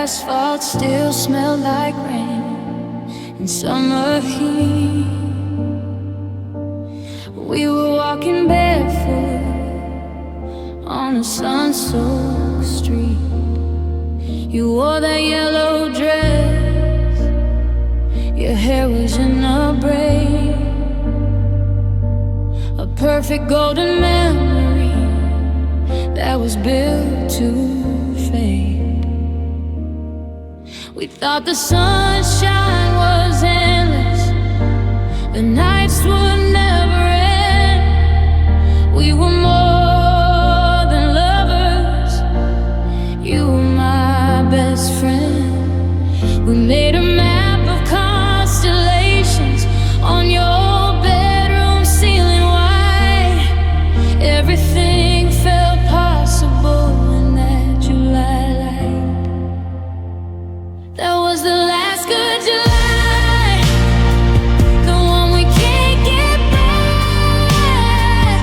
asphalt still smelled like rain in summer heat. We were walking barefoot on a sun-soaked street. You wore that yellow dress, your hair was in a braid, a perfect golden memory that was built to fade. We thought the sunshine was endless, the nights would never end. We were more than lovers, you were my best friend. We made a map of constellations on your bedroom ceiling. Why everything felt possible in that July light. That was the last good July, the one we can't get back.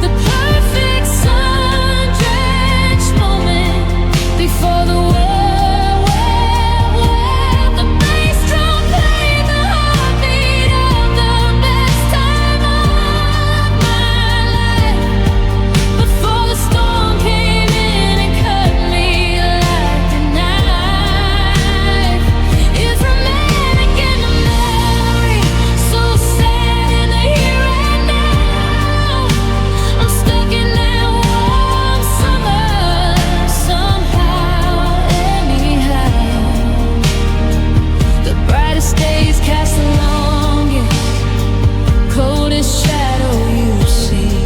The perfect sun-drenched moment before the world went wild. The bass drum played the heartbeat of the best time of my life. Before the storm came in and cut me like a knife. It's romantic in the memory, so sad in the here and now. I'm stuck in that warm summer, somehow, anyhow. The brightest days cast the longest, coldest shadow you see.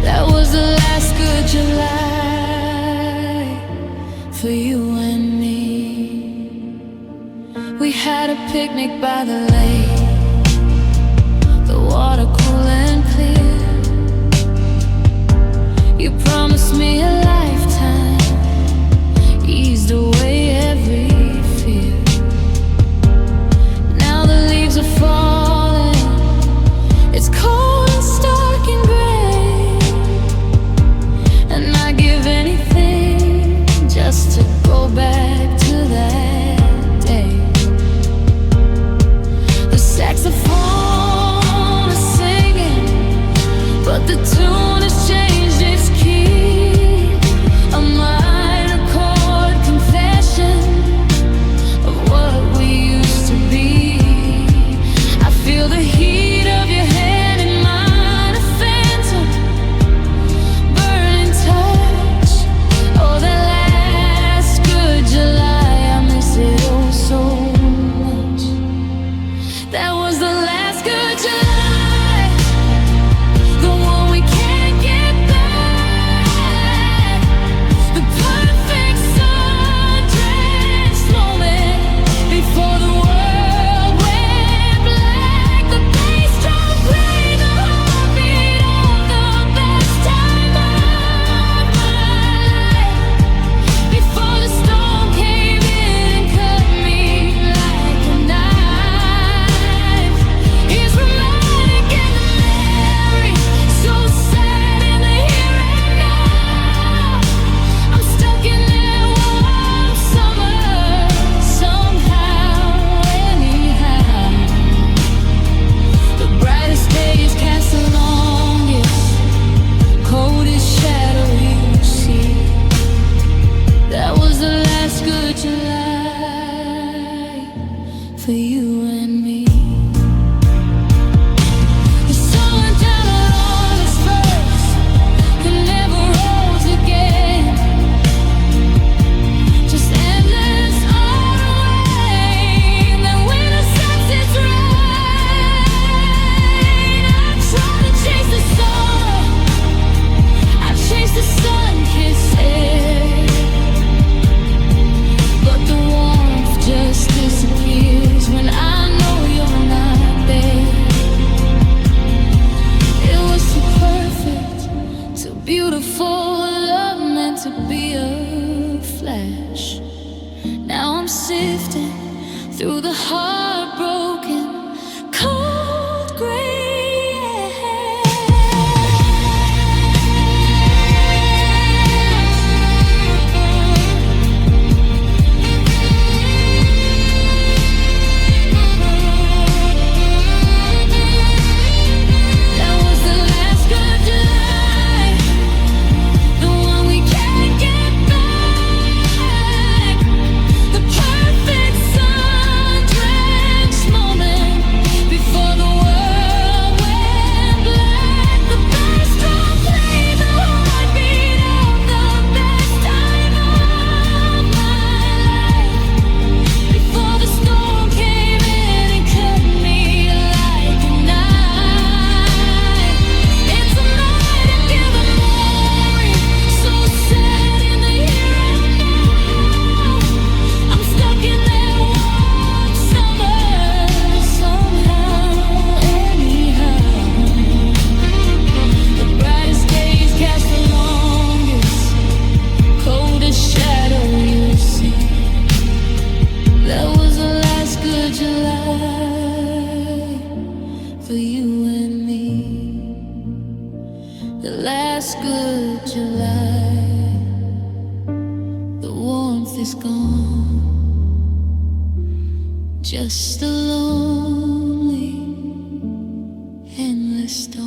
That was the last good July for you and me. We had a picnic by the lake, the water cool and clear. You promised me a lifetime, eased away every fear. Now the leaves are falling, it's cold and stark and gray, and I give anything just to go back to that day. The saxophone is singing, but the tune has changed its key. A minor chord confession of what we used to be. I feel the heat of your hand in mine, a phantom burning touch. Oh, that last good July, I miss it oh so much. That was the last good July, the one we can't get back. The perfect sun-drenched moment before the world went black. The bass drum played the heartbeat of the best time of my life. Before the storm came in and cut me like a knife. It's romantic in the memory, so sad in the here and now. I'm stuck in that warm summer, somehow, anyhow. The brightest days cast the longest, coldest shadow you see. That was the last good July for you and me. The sun went down on August 1st, it never rose again. Just endless autumn rain, then winter sets its rain. I tried to chase the sun, I chased the sun-kissed air, but the warmth just disappears when I know you're not there. It was too perfect, too beautiful, love meant to be a flash. Now I'm sifting through the heartbroken, cold gray air. is gone. Just a lonely, endless storm.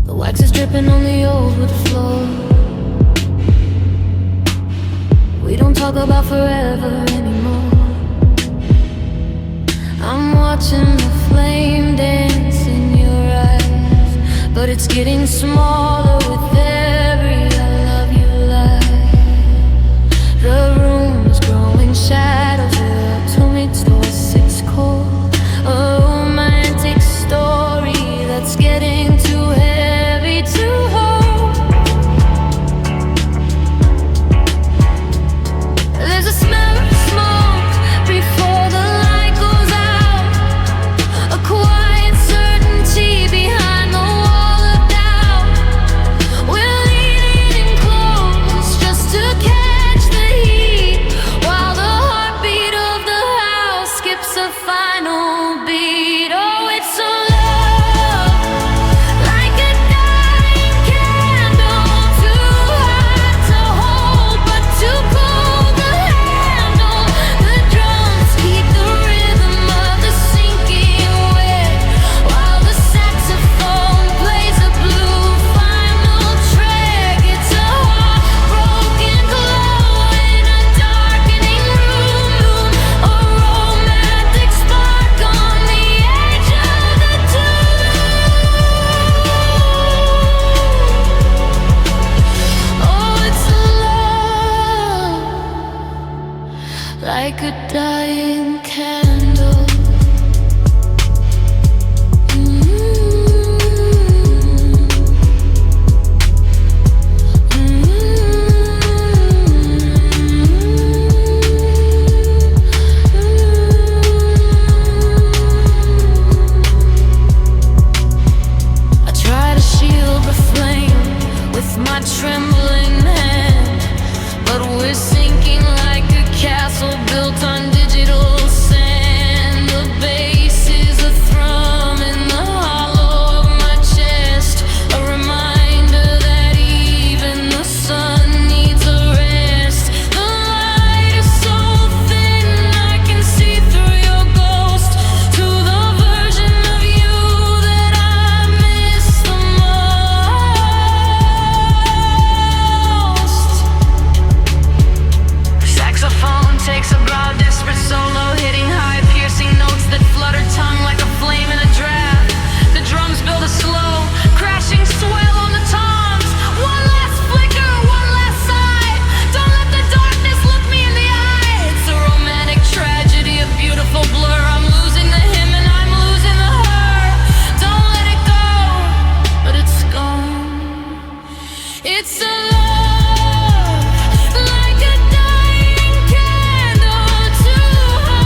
The wax is dripping on the old wood floor. We don't talk about forever anymore. I'm watching the flame dance in your eyes, but it's getting smaller with every I love you lie. The room is growing shadows. Up to me towards its core. A romantic story that's getting too heavy to hold. There's a smell of smoke before the light goes out. A quiet certainty behind the wall of doubt. We're leaning close just to catch the heat, while the heartbeat of the house skips a final beat. Oh, it's a love like a dying candle, too hot to hold but too cold to handle. The drums keep the rhythm of the sinking wet, while the saxophone plays a blue final track. It's a heartbroken glow in a darkening room, a romantic spark on the edge of the tomb. Oh, it's a love like a dying candle. I try to shield the flame with my trembling hand, but we're sinking like a castle built on digital sand. The bass is a thrum in the hollow of my chest, a reminder that even the sun needs a rest. The light is so thin I can see through your ghost, to the version of you that I miss the most. Saxophone takes a broad, desperate solo, hitting high, piercing notes that flutter tongue like a flame in a draft. The drums build a slow, crashing swell on the toms. One last flicker, one last sigh. Don't let the darkness look me in the eye. It's a romantic tragedy, a beautiful blur. I'm losing the him and I'm losing the her. Don't let it go, but it's gone. It's a love like a dying candle, too hot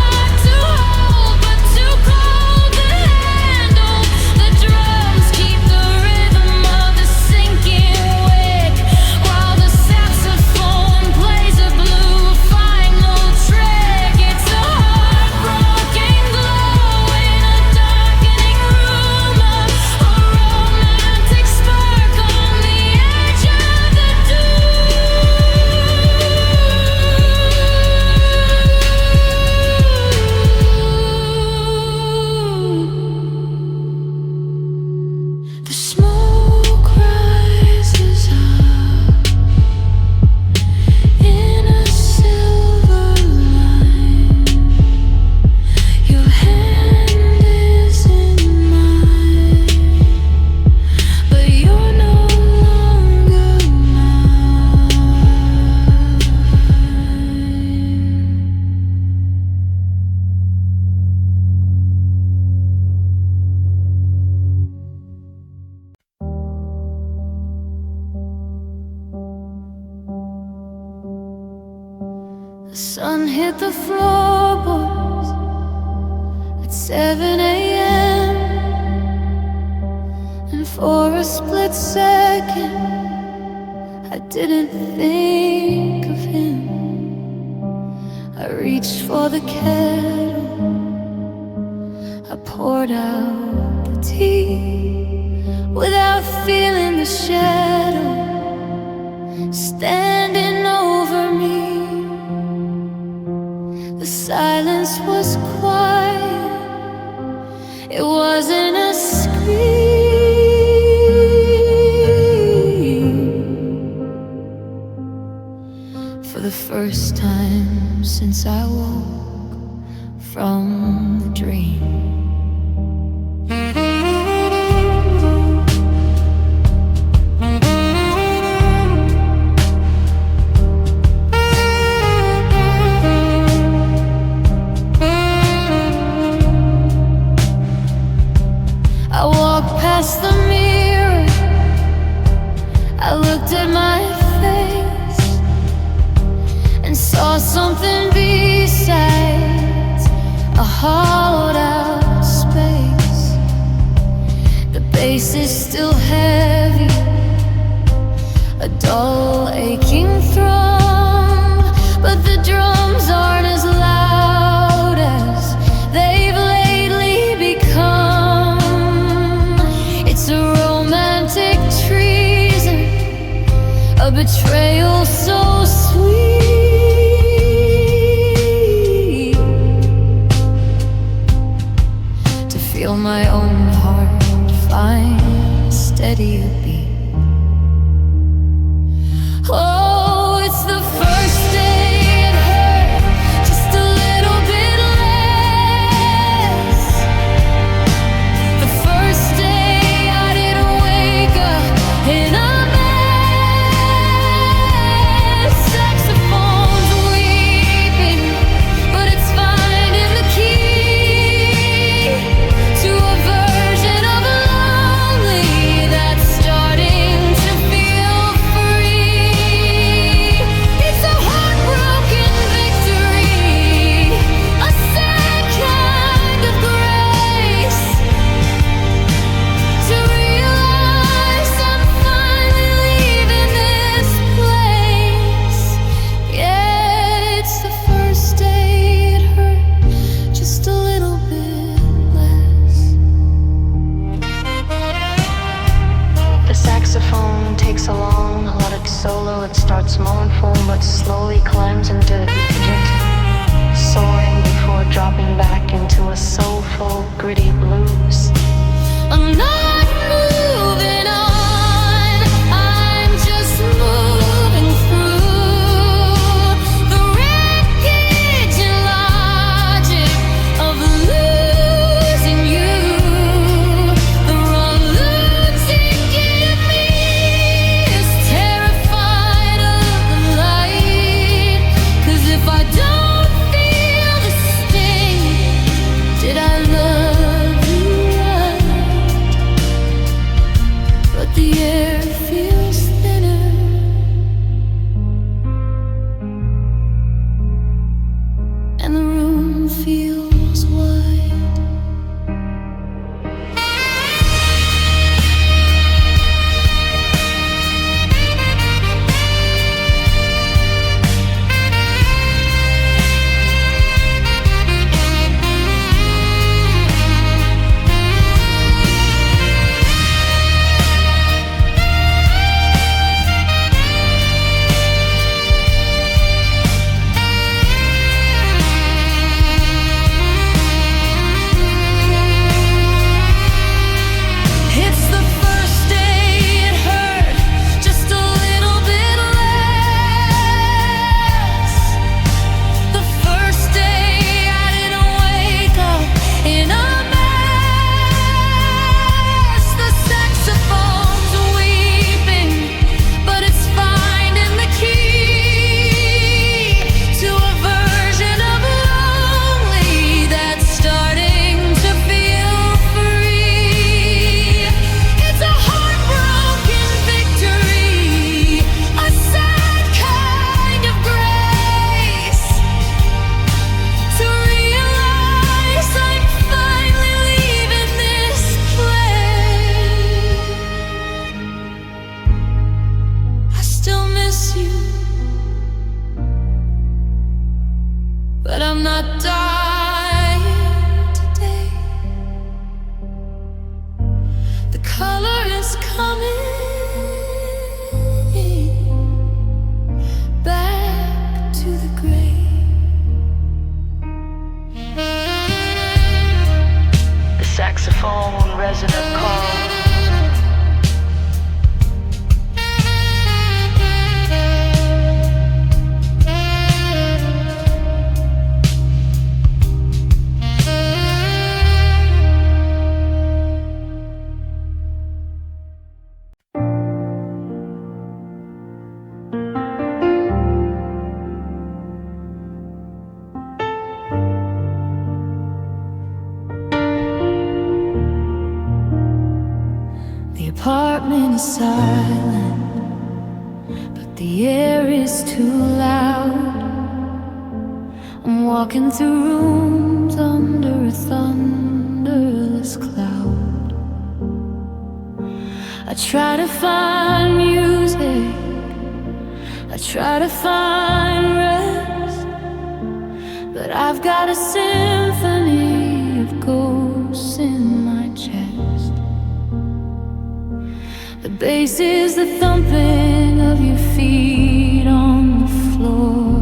floorboards at 7 a.m. And for a split second I didn't think of him. I reached for the kettle, I poured out the tea without feeling the shadow standing over me. The silence was quiet, it wasn't a scream. For the first time since I woke from the dream. I walked past the mirror, I looked at my face and saw something besides a hollowed out space. The bass is still heavy, a dull aching thrum, but the drums aren't as loud as they've lately become. It's a romantic treason, a betrayal so sweet, to feel my own heart find a steadier beat. Oh, it's the first day it hurt just a little bit less. The first day I didn't wake up in a mess. Saxophone's weeping, but it's finding the key to a version of lonely that's starting to feel free. It's a heartbroken victory, a sad kind of grace, to realize I'm finally leaving this place. Yeah, it's the first day it hurt just a little bit less. The saxophone takes a long, melodic solo. It starts mournful but slowly climbs into the digit, soaring before dropping back into a soulful, gritty blues. I'm not moving on, I'm just moving through the wreckage and logic of losing you. The wrong lunatic in me is terrified of the light. 'Cause if I don't feel the sting, did I love you? dying today. The color is coming back to the gray. The saxophone resonant call. The apartment is silent, but the air is too loud. I'm walking through rooms under a thunderless cloud. I try to find music, I try to find rest, but I've got a symphony of ghosts in my chest. The bass is the thumping of your feet on the floor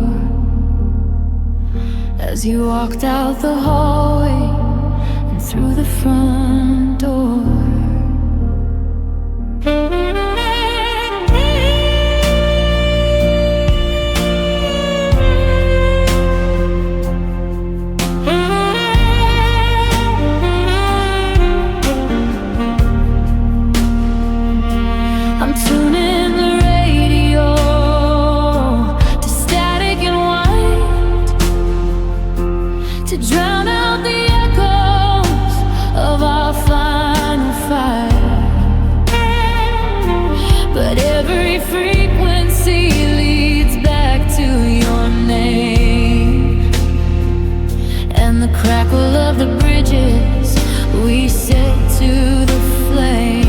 as you walked out the hallway and through the front door. I'm tuning the radio to static and white to drown out the echoes of our final fight. But every frequency leads back to your name and the crackle of the bridges we set to the flame.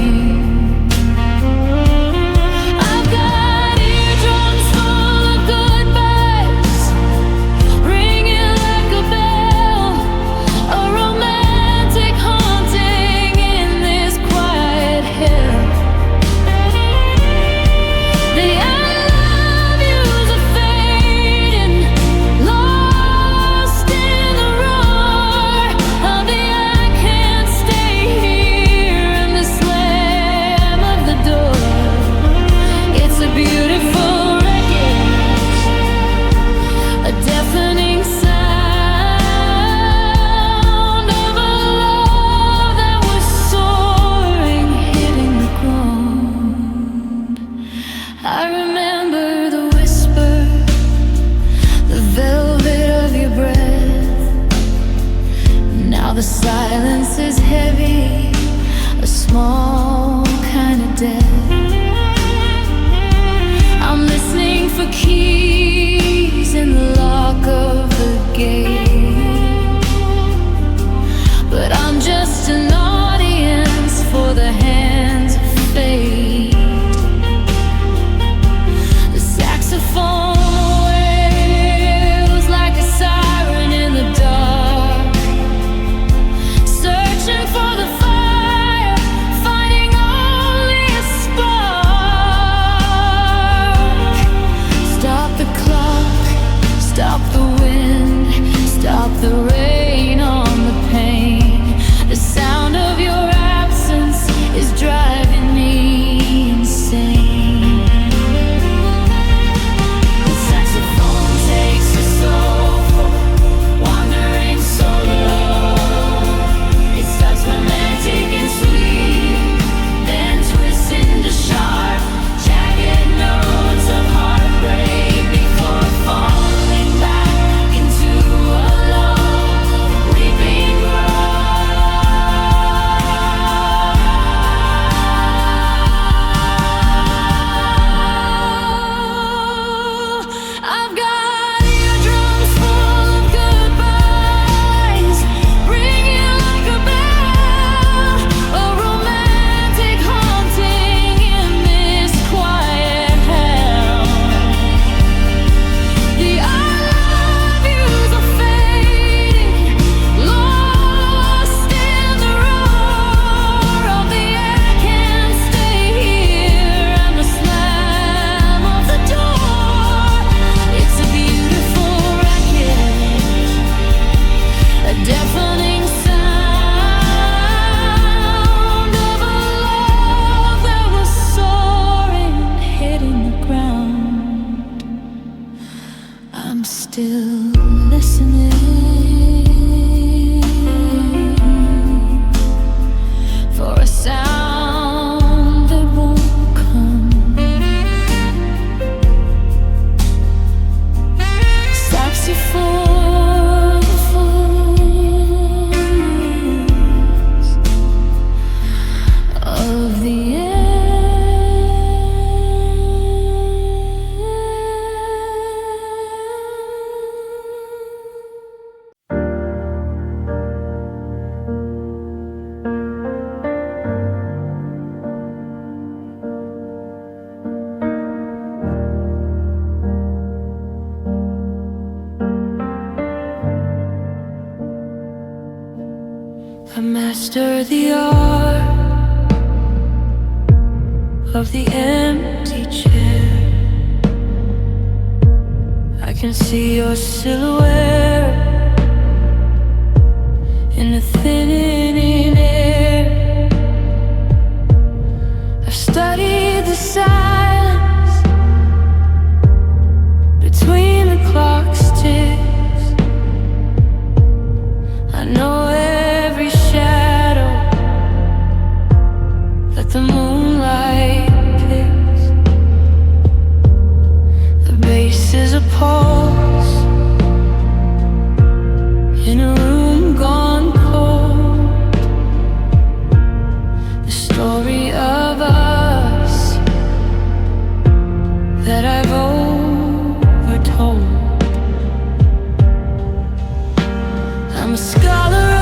The silence is heavy, a small kind of death. I'm listening for keys in the lock of the gate, but I'm just an audience for the hands of fate. The saxophone wails like a siren in the dark, searching for the fire, finding only a spark. Stop the clock, stop the wind, stop the rain on the pain. The sound of your absence is driving me insane. The saxophone takes us soulful, wandering so low. It starts romantic and sweet, then twists into sharp, jagged notes of heartbreak before falling back into a lull. I master the art of the empty chair. I can see your silhouette in the thinning air. I've studied the silence between the clock's ticks. I know every shadow that the moonlight picks. The bass is a pulse in a room gone cold. The story of us that I've overtold. I'm a scholar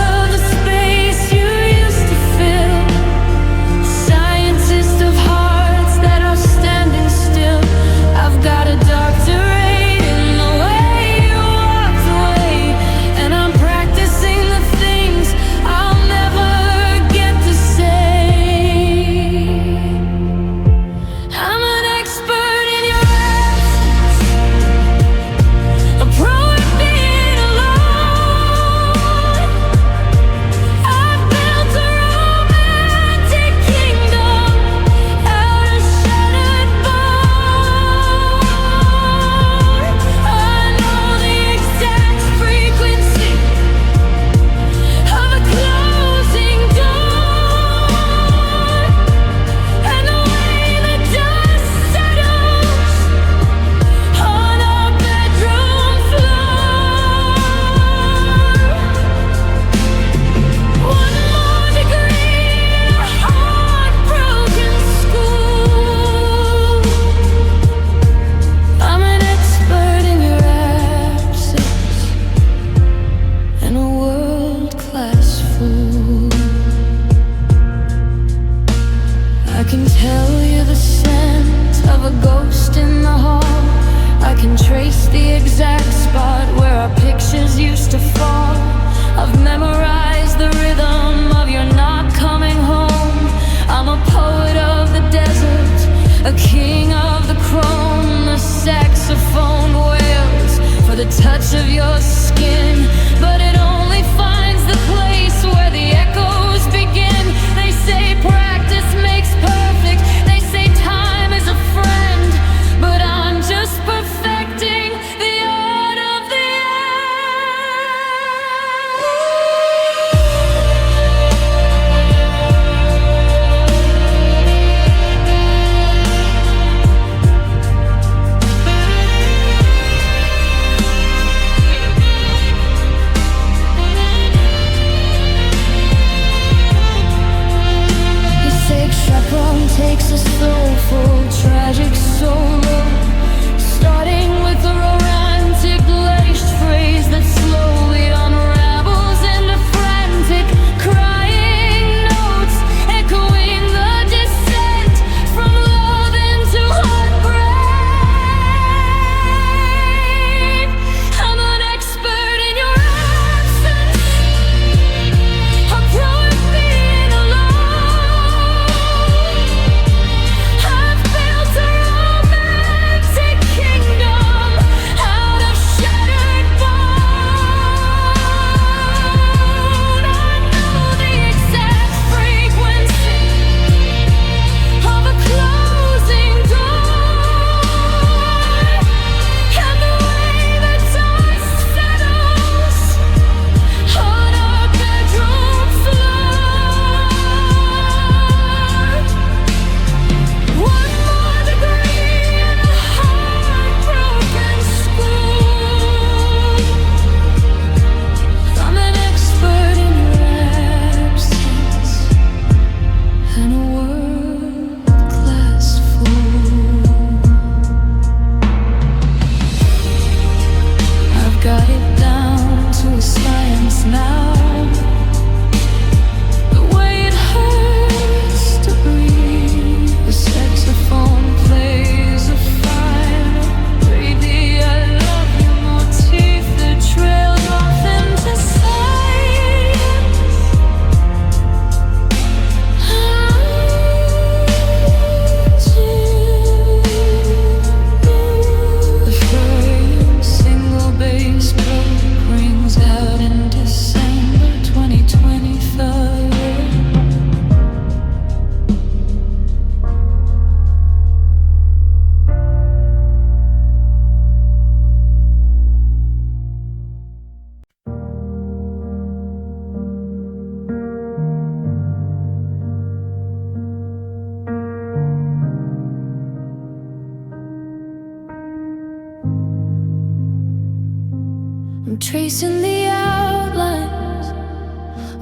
tracing the outlines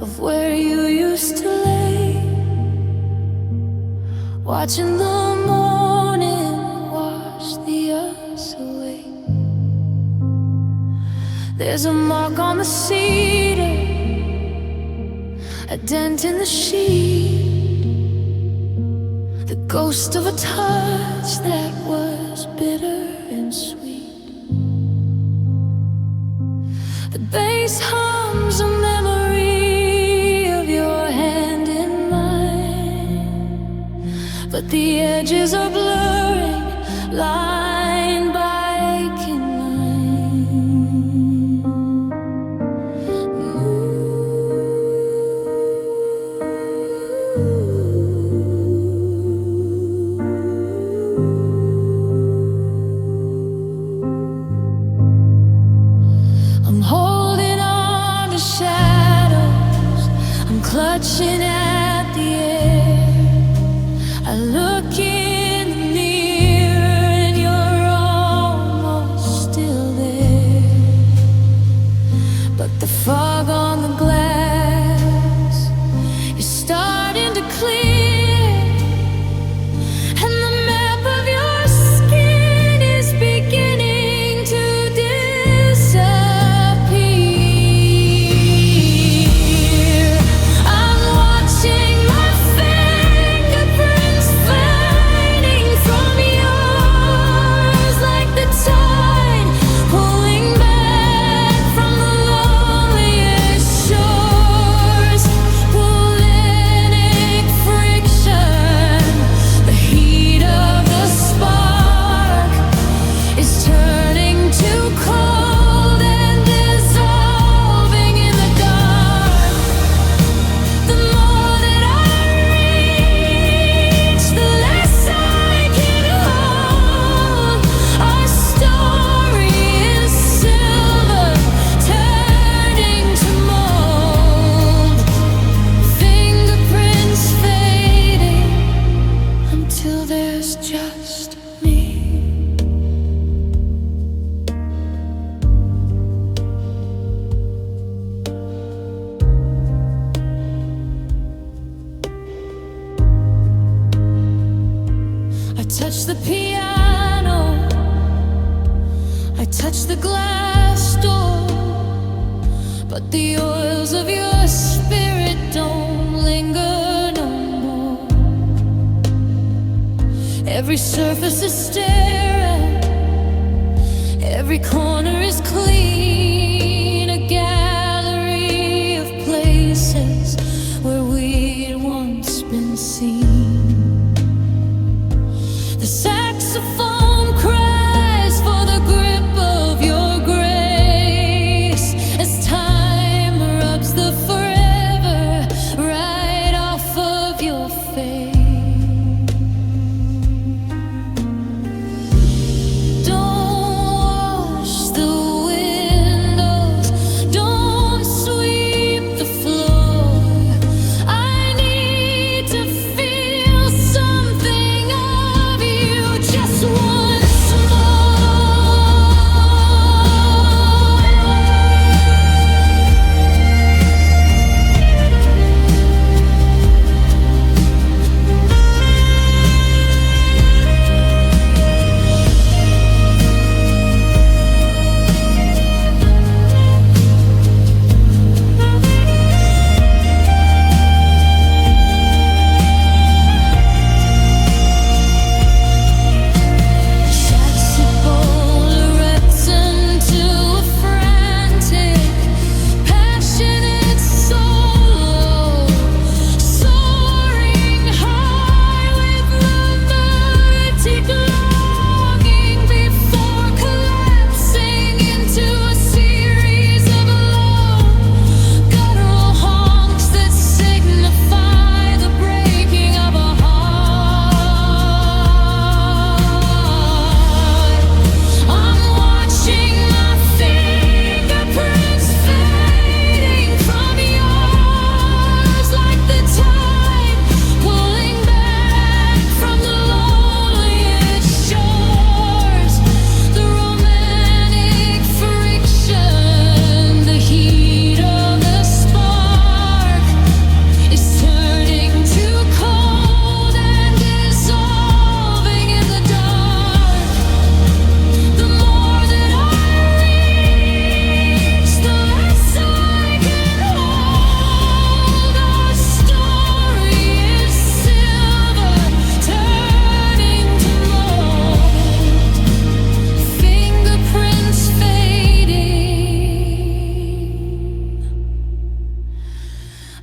of where you used to lay, watching the morning wash the us away. There's a mark on the cedar, a dent in the sheet, the ghost of a touch that was bitter and sweet. The bass hums a memory of your hand in mine, but the edges are blurring, line by aching line. I'm holding on to shadows, I'm clutching at the air. I look in the mirror and you're almost still there, but the fog on the glass is starting to clear, and the map of your skin is beginning to disappear. I'm watching my fingerprints fading from yours, like the tide pulling back from the loneliest shores. Volcanic friction, the heat of the spark is turning to cold and dissolving in the dark. The more that I reach, the less I can hold. Our story is silver, turning to mold. Fingerprints fading until there's just me. I touch the piano, I touch the glass door, but the oils of your spirit don't linger no more. Every surface is sterile, every corner is clean, a gallery of places where we'd once been seen. The saxophone cries for the grip of your grace as time rubs the forever right off of your face. Don't wash the windows, don't sweep the floor.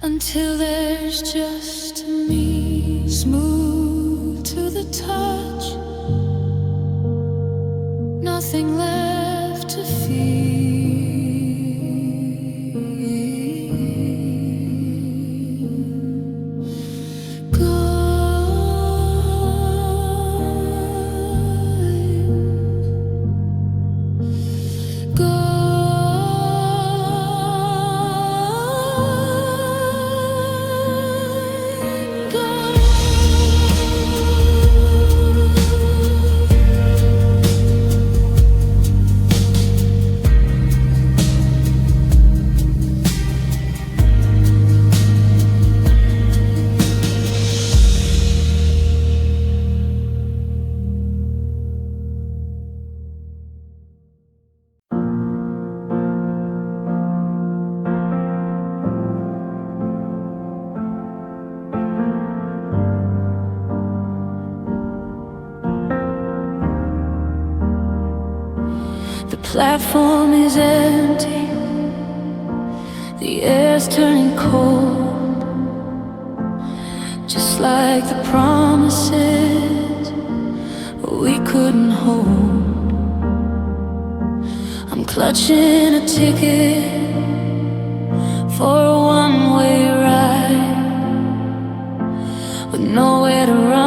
until there's just me, smooth to the touch, nothing left to feel. Platform is empty, the air's turning cold, just like the promises we couldn't hold. I'm clutching a ticket for a one-way ride with nowhere to run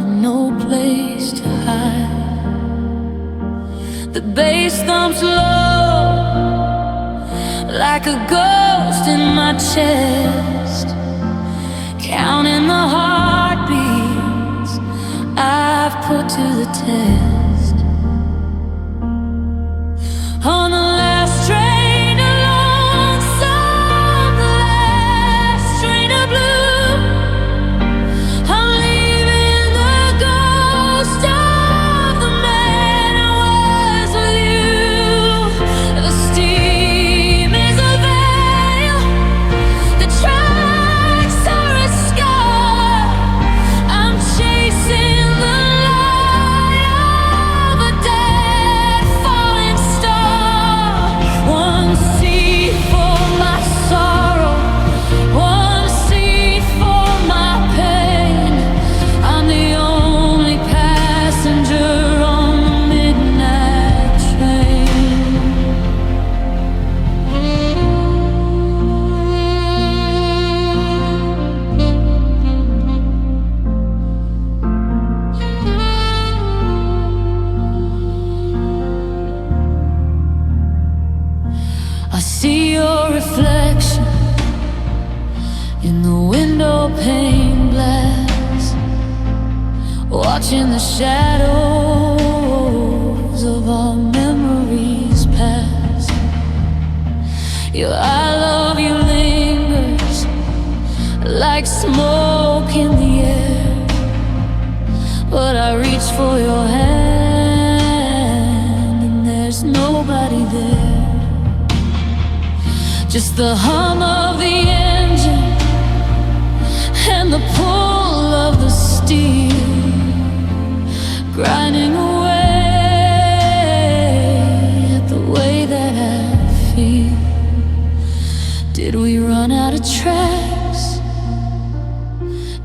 and no place to hide. The bass thumps low like a ghost in my chest, counting the heartbeats I've put to the test. On the last train along, some last train of blue, I'm leaving the ghost of the man I was with you. The steam is a veil, the tracks are a scar. I'm chasing the light of a dead falling star. One seat for my sorrow, one seat for my pain. I'm the only passenger on the midnight train. I see your reflection in the window pane glass, watching the shadows of our memories pass. Your I love you lingers like smoke in the air, but I reach for your hand and there's nobody there. Just the hum of the engine and the pull of the steel, grinding away at the way that I feel. Did we run out of tracks?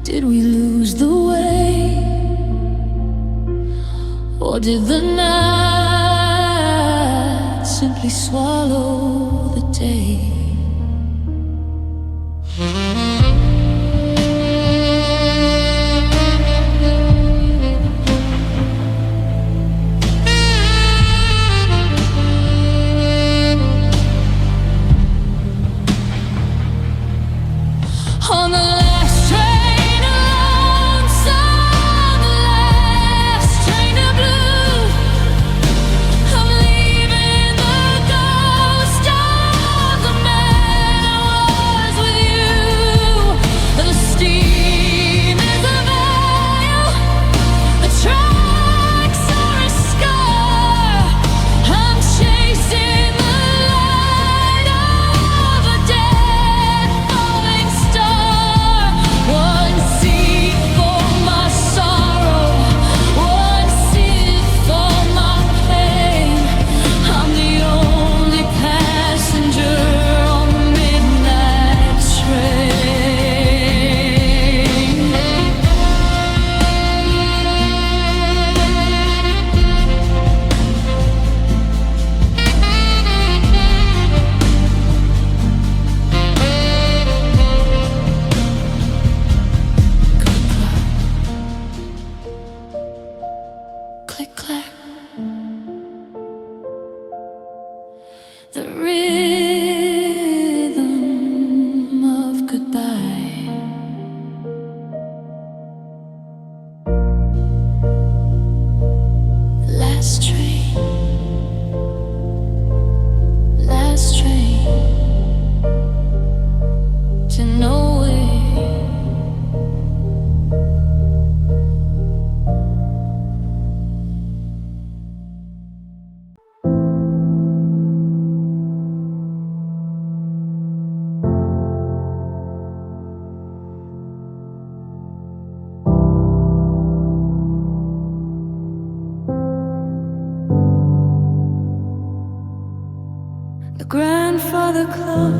Did we lose the way? Or did the night simply swallow the day? On the last train along, some last train of blue, I'm leaving the ghost of the man grandfather clock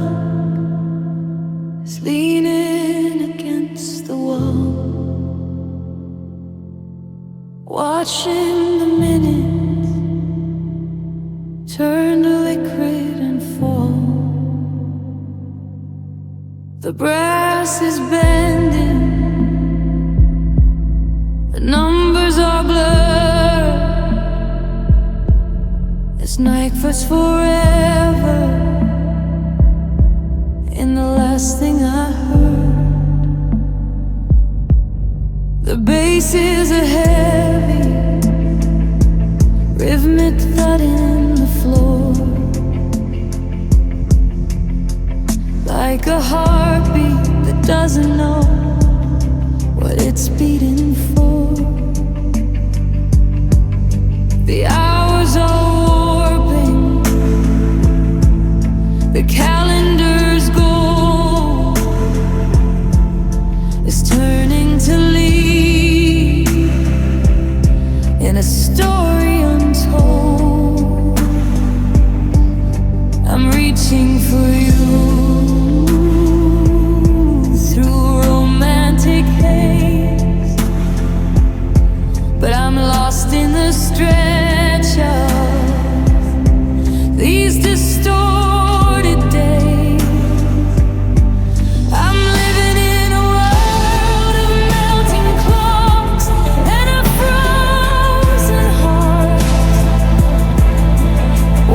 is leaning against the wall, watching the minutes turn to liquid and fall. The brass is bending, the numbers are blurred. This night was forever in the last thing I heard. The basses are heavy, rhythmic thudding the floor, like a heartbeat that doesn't know what it's beating for. The hours are warping, the calendar's gold is turning to leaf in a story untold. I'm reaching for you through romantic haze, but I'm lost in the stretch of these distorted days. I'm living in a world of melting clocks and a frozen heart,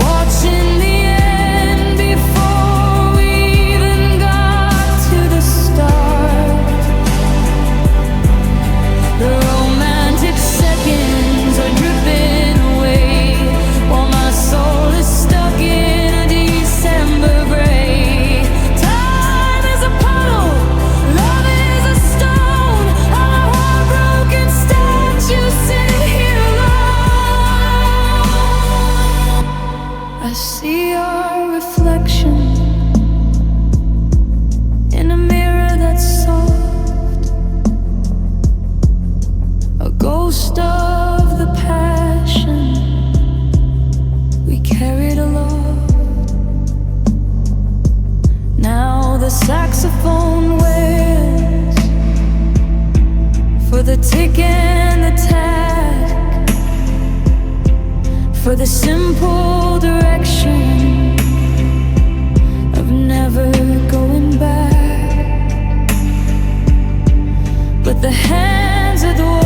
watching the end before we even got to the start. The romantic seconds are dripping away, while my soul is stuck in a December gray. Time is a puddle, love is a stone. I'm a heartbroken statue sitting here alone. I see our reflection in a mirror that's soft, a ghost of the passion we carried aloft. Now the saxophone wails for the tick and the tack, for the simple direction of never going back. But the hands of the watch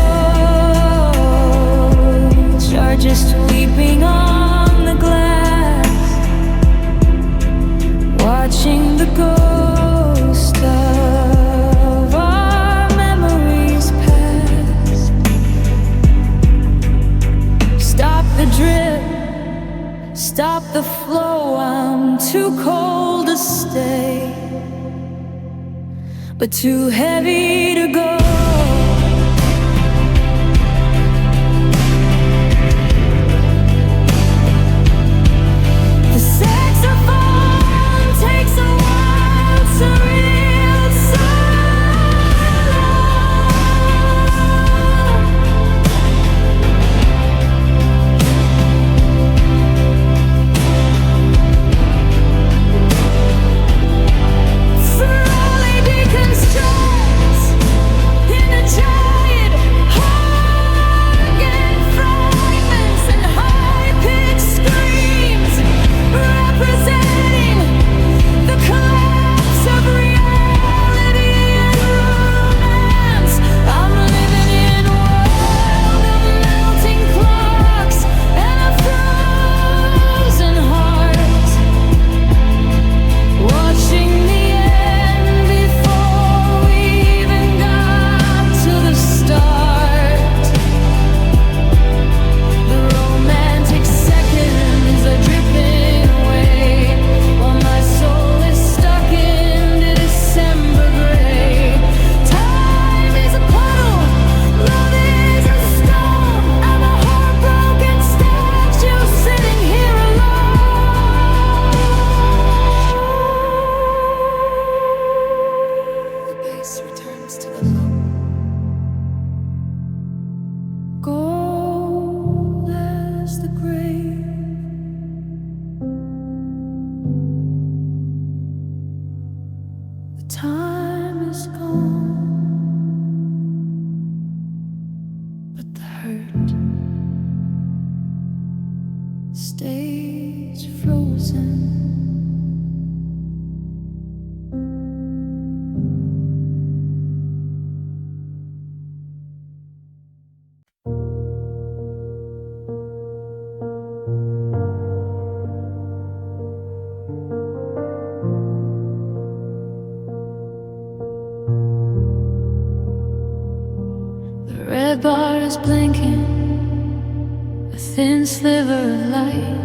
are just weeping on the glass, watching the ghost of our memories pass. Stop the drip, stop the flow. I'm too cold to stay, but too heavy to go. The saxophone takes a wild, surreal solo, slowly deconstructs time is gone, but the hurt stays frozen. Red bar is blinking, a thin sliver of light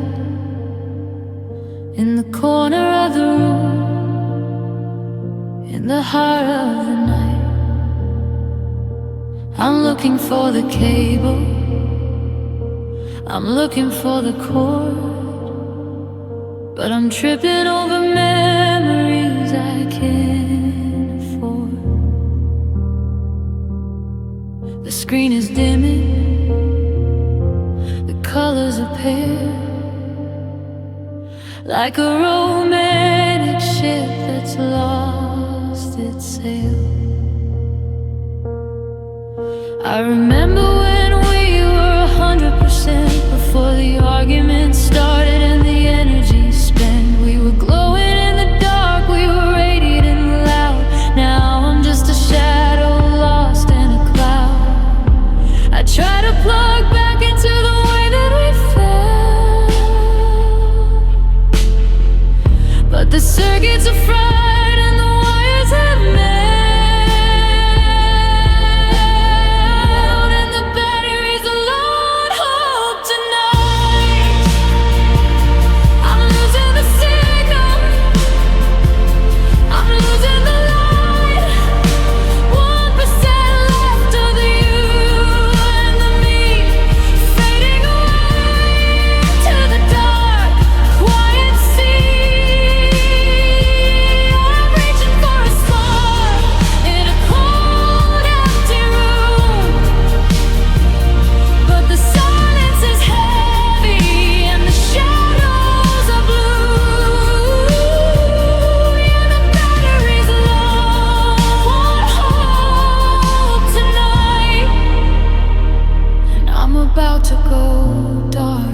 in the corner of the room, in the heart of the night. I'm looking for the cable, I'm looking for the cord, but I'm tripping over memories I can't afford. The screen is dimming, the colors are pale, like a romantic ship that's lost its sail. I remember when we were 100% before the argument started and the energy spent. We were glowing in the dark, we were radiant and loud. Now I'm just a shadow lost in a cloud. I try to plug back into the way that we felt, but the circuits are fried and the wires have melt, and the batteries are low on hope tonight. I'm losing the signal, I'm losing the light. 1% left of the you and the me, fading away to the dark, quiet sea. I'm reaching for a spark in a cold, empty room, but the silence is heavy and the shadows are blue. Yeah, the battery's low on hope tonight, and I'm about to go dark.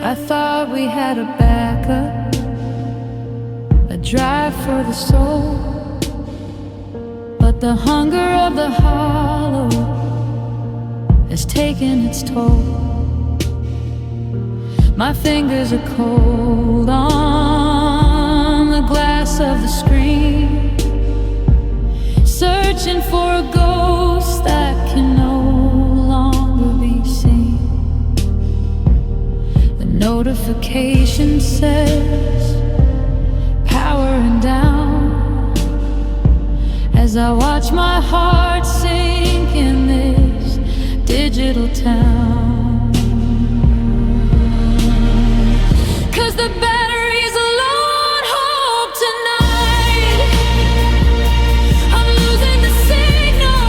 I thought we had a backup, a drive for the soul, but the hunger of the hollow has taken its toll. My fingers are cold on the glass of the screen, searching for a ghost that can no longer be seen. The notification says powering down as I watch my heart sink in this digital town. 'Cause the batteries are low on hope tonight. I'm losing the signal,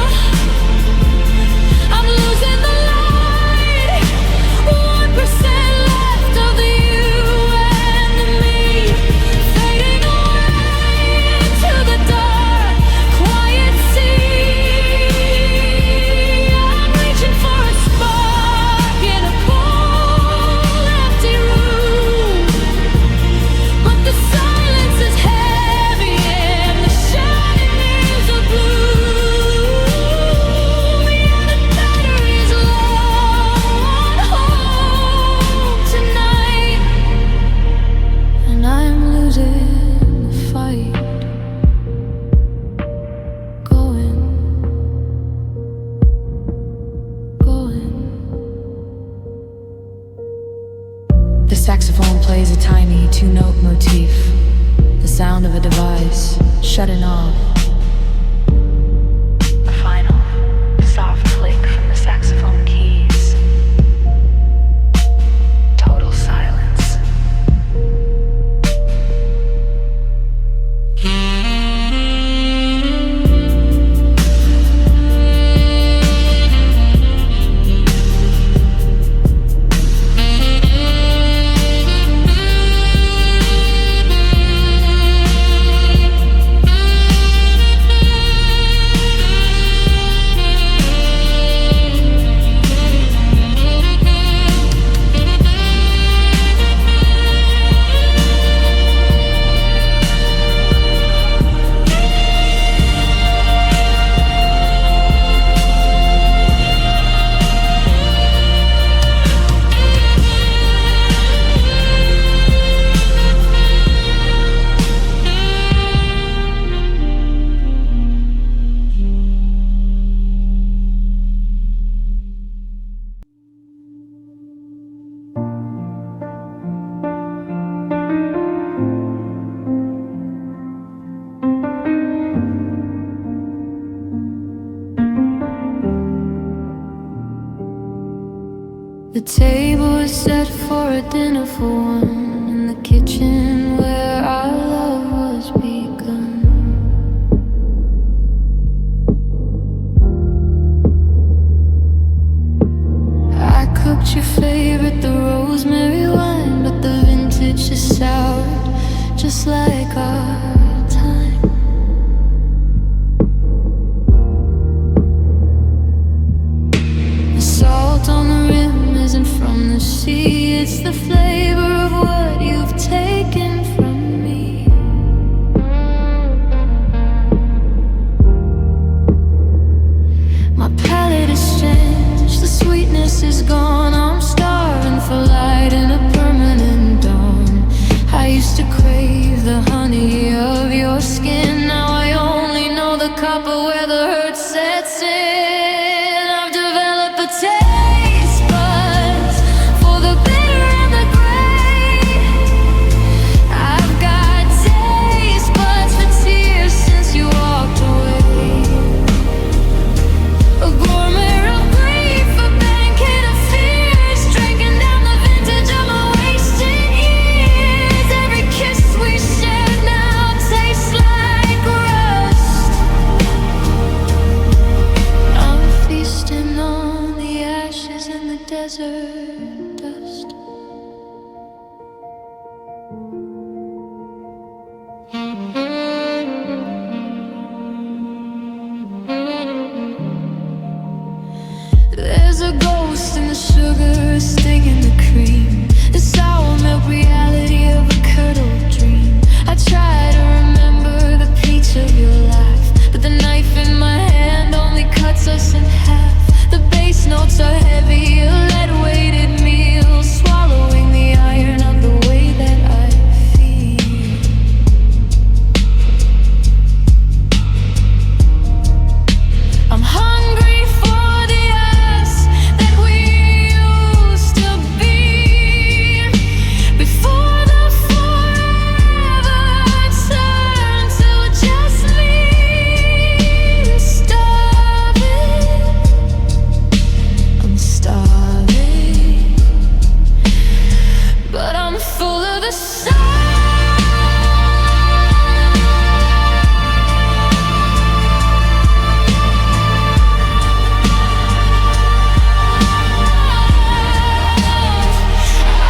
I'm losing the light. 1% left of the you and the me, fading away into the dark, quiet sea. I'm reaching for a spark The saxophone plays a tiny two-note motif, the sound of a device shutting off. A final, soft click from the saxophone keys. Total silence. The table is set for a dinner for one in the kitchen where our love was begun. I cooked your favorite, the rosemary wine, but the vintage is sour, just like our time. The salt on the rim isn't from the sea, it's the flavor of what you've taken from me. My palate is changed, the sweetness is gone. I'm starving for light in a permanent dawn. I used to crave the honey of your skin, now I only know the copper where the hurt sets in. I've developed a taste buds for the bitter and the gray. I've got taste buds for tears since you walked away. A gourmet of grief, a banquet of fears, drinking down the vintage of my wasted years. Every kiss we shared now tastes like rust. I'm feasting on the ashes in the desert dust. There's a ghost in the sugar, a sting in the cream, the sour milk reality of a curdled dream. I try to remember the peach of your laugh, but the knife in my hand only cuts us in half. The bass notes are heavy, a lead-weighted meal, swallowing the iron of the way that I feel. I'm hungry for the us that we used to be, before the forever turned to just me. I'm starving, but I'm full of the sun.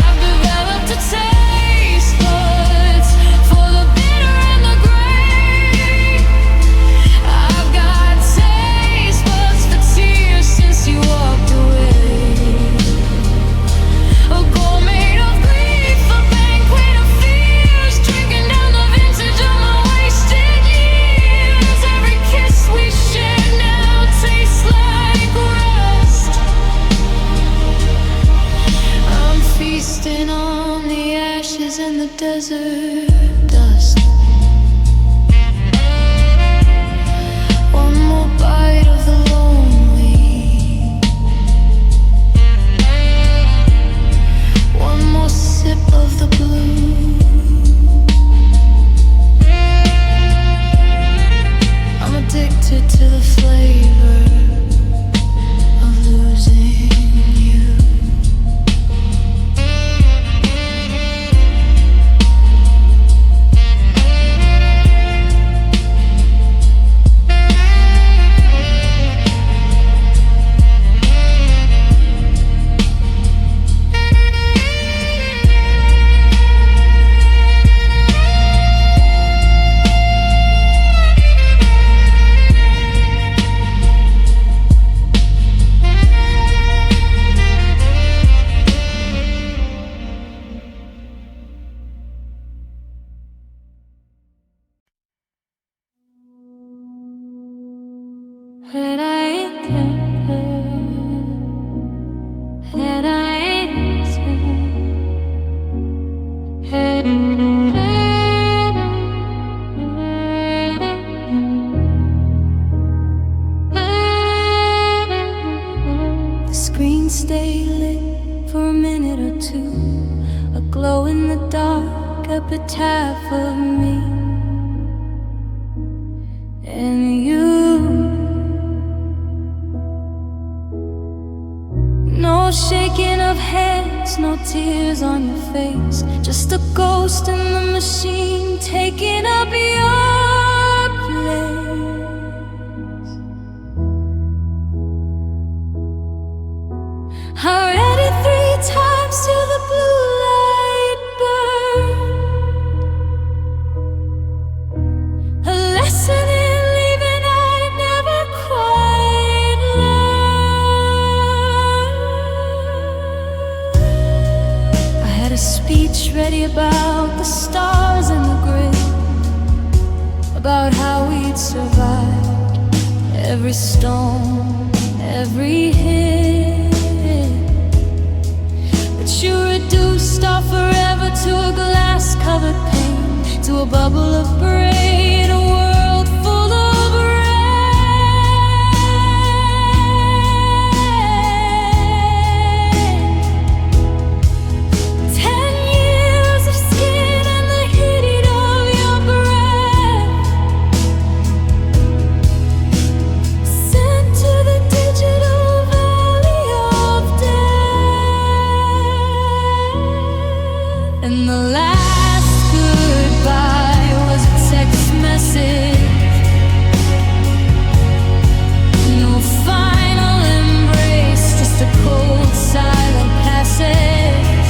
I've developed a taste buds for the bitter and the gray. I've got taste buds for tears since you walked away. A gourmet of grief, a banquet of fears, drinking down the vintage of my wasted years. Every kiss we share now tastes like rust. I'm feasting on the ashes and the desert dust. One more bite of the lonely, one more sip Had I had I the screen stay lit for a minute or two, a glow in the dark epitaph of me and you. No shaking of hands, no tears on your face, just a ghost in the machine taking up your place. I read it 3 times till the blue light burned, a lesson in leaving I never quite learned. I had a speech ready about the stars and the grid, about how we'd survived every storm, every hit. But you reduced our forever to a glass-covered pane, to a bubble of brain, a world full of rain. 10 years of skin and the heat of your breath, sent to the digital valley of death. And the last goodbye was a text message, no final embrace, just a cold silent passage.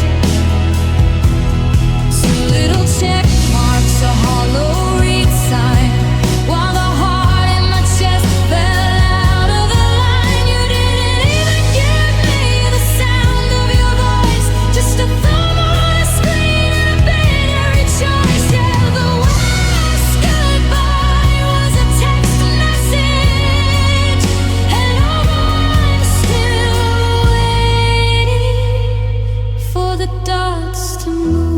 Some little check marks, a hollow read sign, while the heart in my chest fell out of the line. You didn't even give me the sound of your voice, just a thumb on a screen and a binary choice. Yeah, the last goodbye was a text message, and I'm still waiting for the dots to move.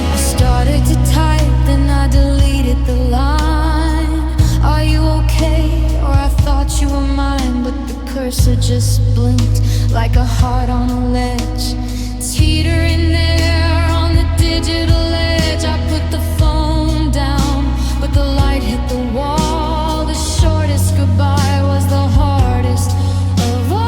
I started to type, then I deleted the line. Are you okay? Or I thought you were mine, but the cursor just blinked like a heart on a ledge, teetering there on the digital edge. I put the phone down, but the light hit the wall. The shortest goodbye was the hardest of all.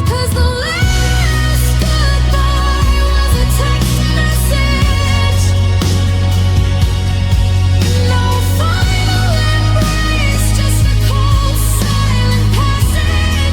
'Cause the last goodbye was a text message, no final embrace, just a cold silent passage.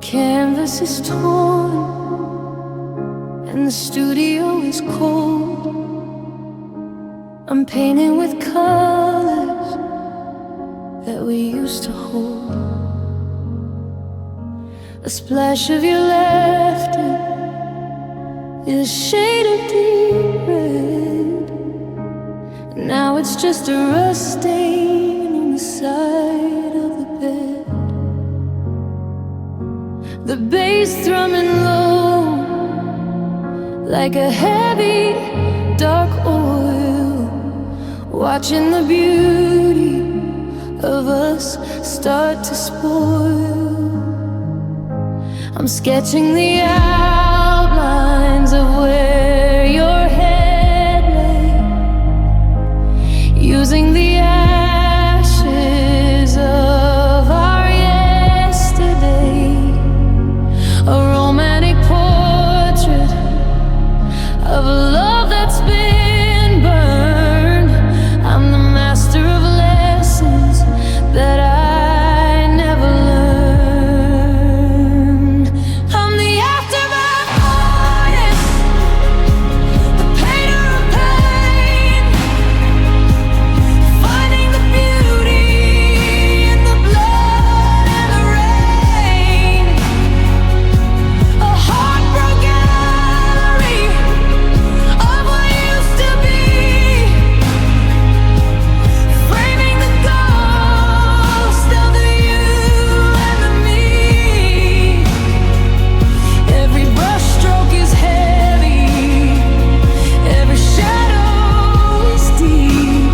canvas is torn and the studio is cold. I'm painting with colors that we used to hold. A splash of your laughter is a shade of deep red. Now it's just a rust stain on the side of the bed. The bass drumming low like a heavy dark oil, watching the beauty of us start to spoil. I'm sketching the outlines of where your head lay, using the ashes of our yesterday. A romantic portrait of a love that's been burned. I'm the master of lessons that I never learned. I'm the aftermath artist, the painter of pain, finding the beauty in the blood and the rain. A heartbroken gallery of what used to be, framing the ghost of the you and the me. Every brushstroke is heavy, every shadow is deep.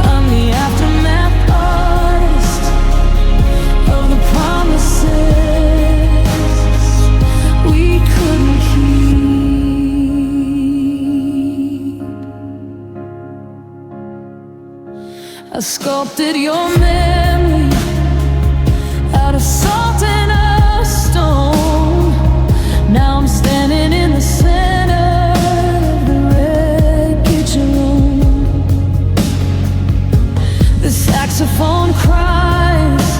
I'm the aftermath artist of the promises we couldn't keep. I sculpted your memory out of salt and a stone. Now I'm standing in the center of the wreckage alone. The saxophone cries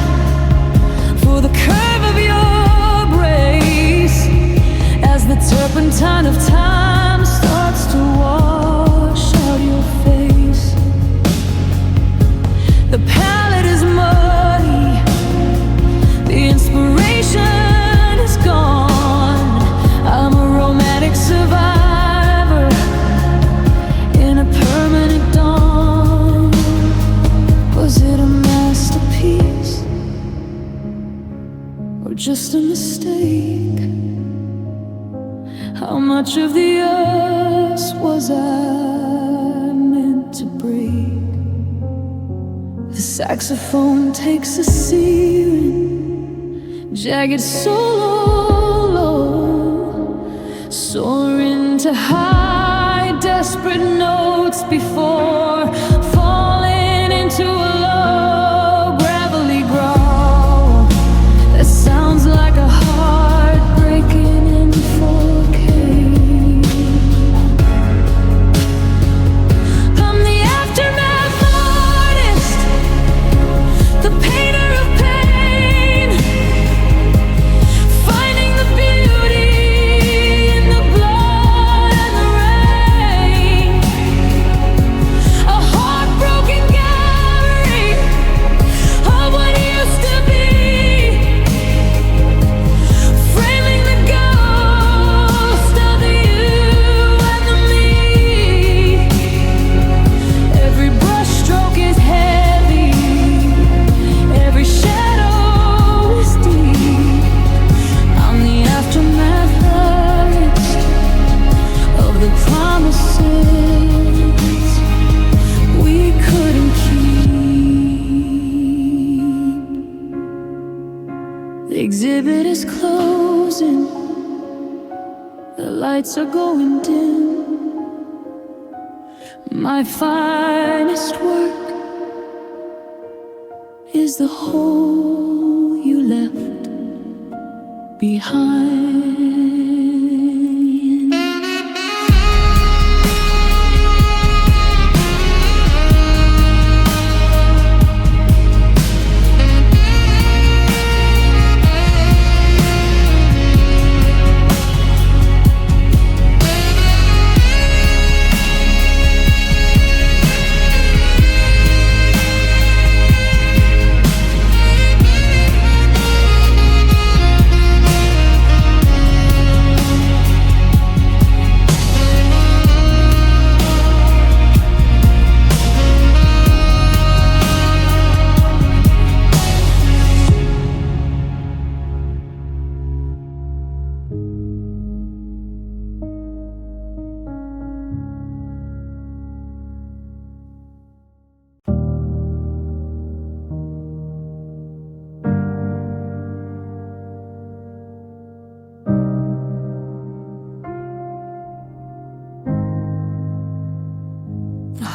for the curve of your grace as the turpentine of time starts to wash out your face. The palette is muddy, the inspiration is gone. I'm a romantic survivor in a permanent dawn. Was it a masterpiece or just a mistake? How much of the us was I meant to break? The saxophone takes a searing, jagged solo, soaring to high, desperate notes before falling into a low, gravelly growl that sounds like a heart breaking in 4K. I'm the aftermath artist, the painter of pain, finding the beauty in the blood and the rain. A heartbroken gallery of what used to be, framing the ghost of the you and the me. Every brushstroke is heavy, every shadow is deep. I'm the aftermath artist of the promises we couldn't keep. The exhibit is closing, the lights are going dim. My finest work is the hole you left behind.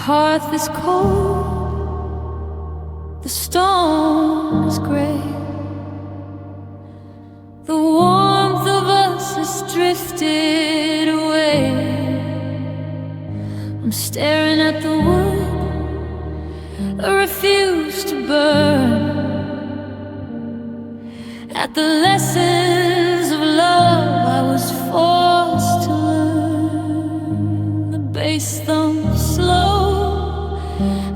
hearth is cold, the stone is gray. The warmth of us has drifted away. I'm staring at the wood I refuse to burn, at the lessons of love I was forced to learn. The bass thumps slow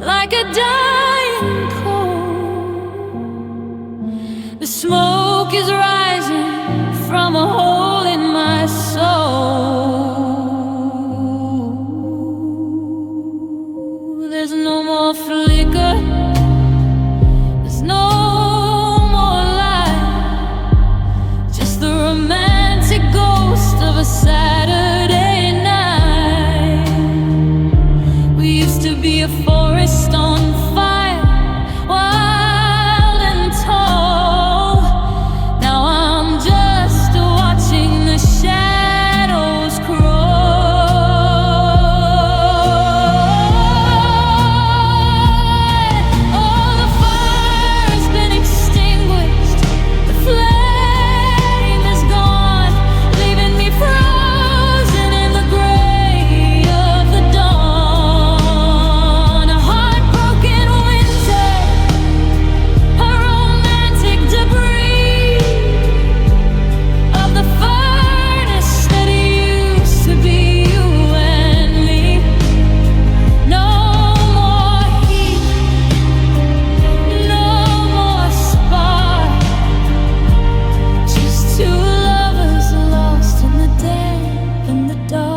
like a dying coal. The smoke is rising from a hole in my soul. There's no more flicker, there's no more light, just the romantic ghost of a Saturday night. We used to be a forest on fire, wild and tall. Now I'm just watching the shadows crawl. Oh, the fire's been extinguished, the flame is gone, leaving me frozen in the gray of the dawn. A heartbroken winter, a romantic debris of the furnace that used to be you and me. No more heat, no more spark, just two lovers lost in the damp and the dark.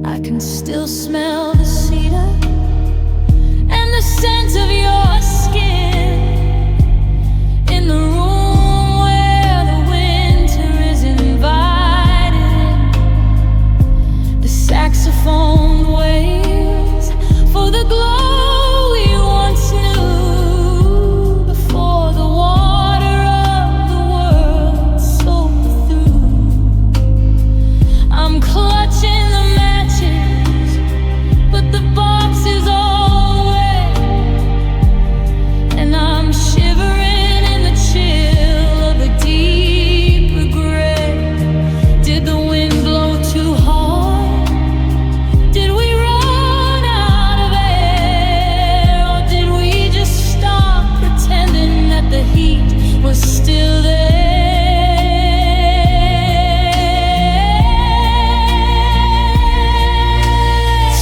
I can still smell the cedar and the scent of your skin in the room where the winter is invited. The saxophone waits for the glow we once knew before the water of the world soaked through. I'm clutching the matches, but the box is all wet, and I'm shivering in the chill of a deep regret. Did the wind blow too hard? Did we run out of air? Or did we just stop pretending that the heat was still there?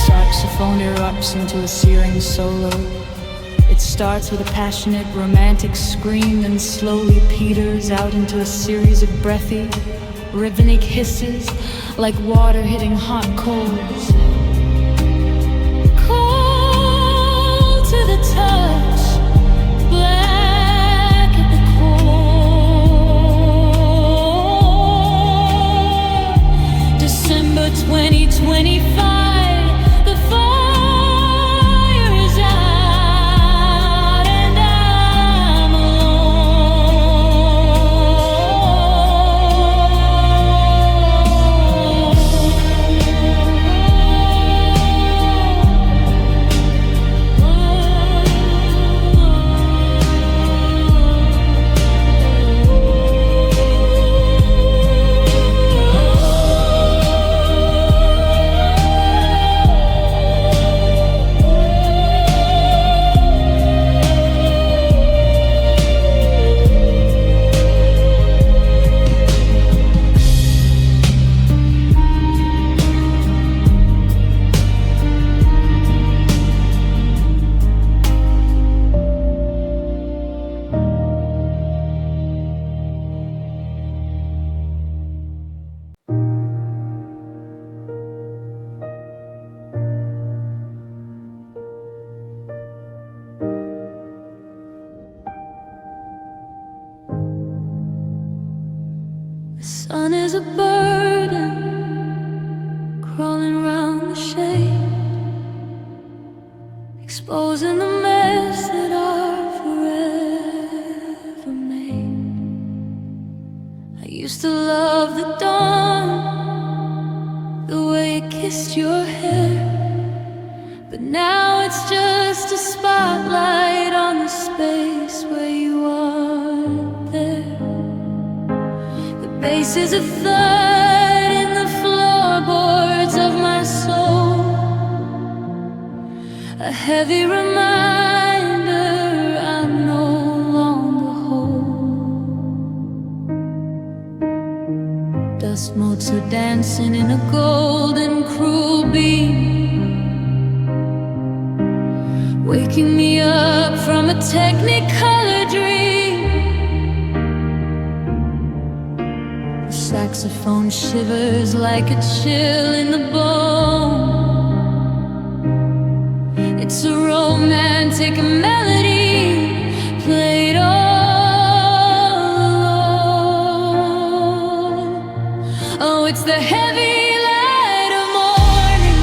Saxophone erupts into a searing solo. It starts with a passionate, romantic scream, then slowly peters out into a series of breathy, rhythmic hisses like water hitting hot coals. Cold to the touch, black at the core. December 2025, the fire is out and I'm sun is a burden crawling round the shade, exposing the mess that our forever made. I used to love the dawn, kissed your hair, but now it's just a spotlight on the space where you are there. The bass is a thud in the floorboards of my soul, a heavy reminder I'm no longer whole. Dust motes are dancing in a golden cruel beam, waking me up from a technicolor dream. The saxophone shivers like a chill in the bone. It's a romantic melody played all alone. Oh, it's the heavy light of morning,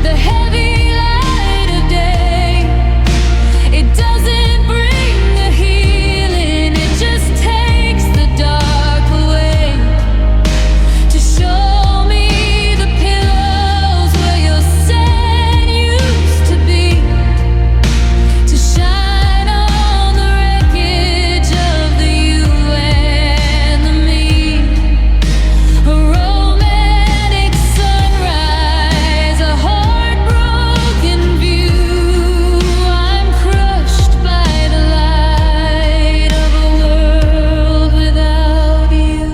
the heavy light of day. It doesn't bring the healing, it just takes the dark away. To show me the pillows where your sand used to be, to shine on the wreckage of the you and the me. A romantic sunrise, a heartbroken view. I'm crushed by the light of a world without you.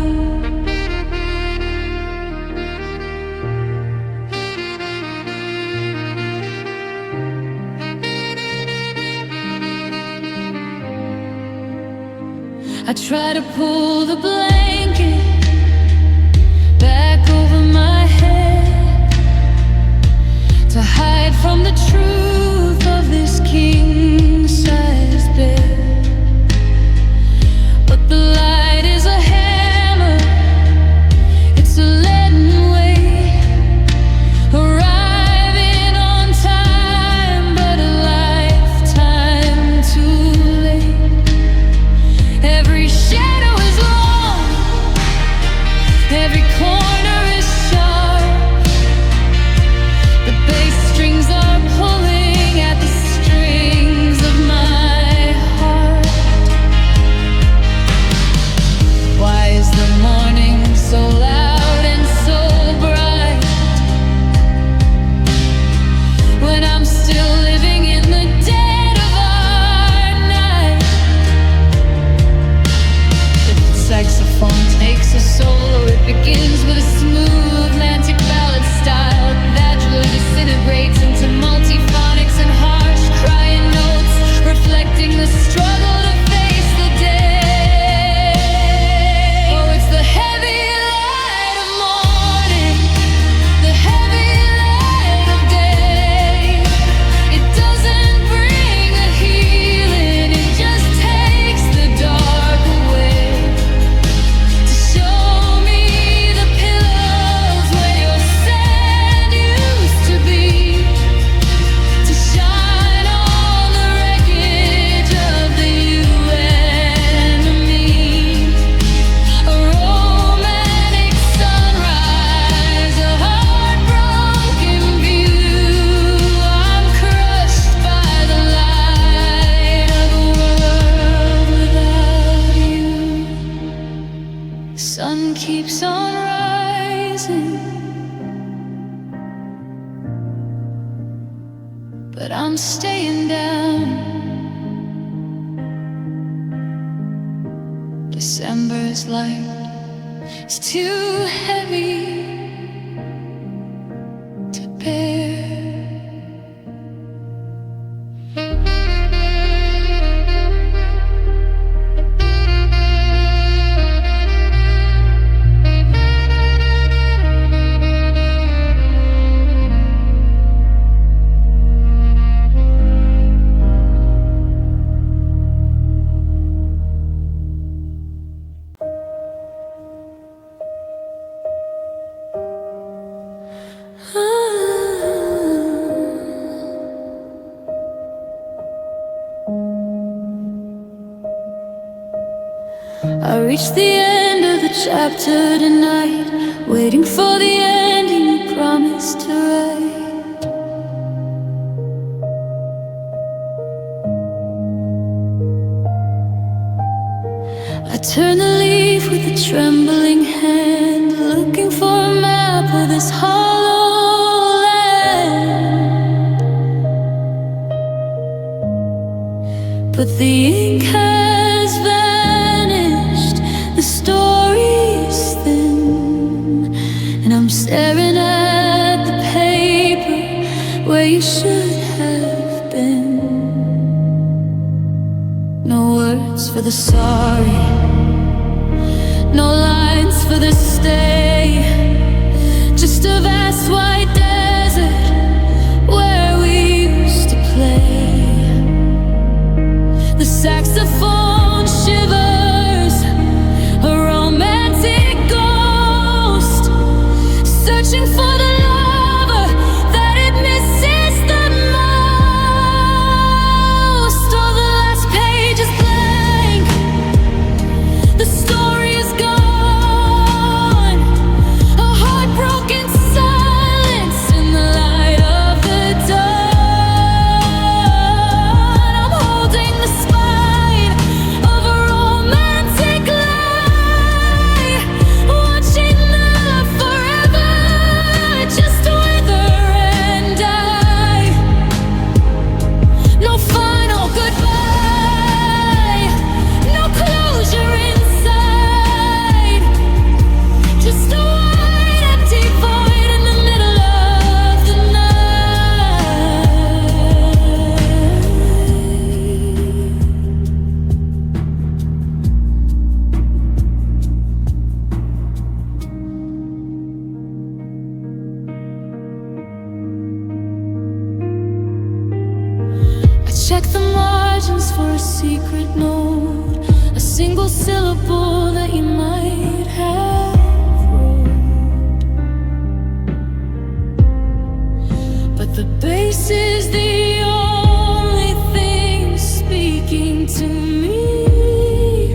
I try to pull the blanket back over my head to hide from the truth of this king-size bed. But the light is a hammer, it's a leaden weight, arriving on time, but a lifetime too late. Every shadow is long, every corner is sharp. The bass strings are pulling at the strings of my heart. Why is the morning so loud and so bright, when I'm still living in the dead of our night? The saxophone takes a solo, it begins with a smooth Atlantic ballad style, gradually disintegrates into multiphonics and harsh crying notes, reflecting the struggle to face the day. Oh, it's the heavy light of morning, the heavy light of day. It doesn't bring a healing, it just takes the dark away. To show me the pillows where your sand used to be, to shine on the wreckage of the you and me. A romantic sunrise, a heartbroken view. I'm crushed by the light of a world without you. Sun keeps on rising, but I'm staying down. December's light is too heavy to bear. I reached the end of the chapter tonight, waiting for the ending you promised. lines to write. I turn the leaf with a trembling hand, looking for a map of this hollow land. But the ink has vanished, the story's thin, and I'm staring at the paper where you should have been. No words for the sorry, no lines for the stay, just a vast white desert where we used to play. The saxophone shivers, a romantic ghost, searching for the lover that it misses the most. Oh, the last page is blank, the story is gone, a heartbroken silence in the light of the dawn. I'm holding the spine of a romantic lie, watching love forever just wither and die. No final goodbye, no closure inside, just a wide empty void in the middle of the night. I check the margins for a secret note, a single syllable that you might have wrote. But the bass is the only thing speaking to me,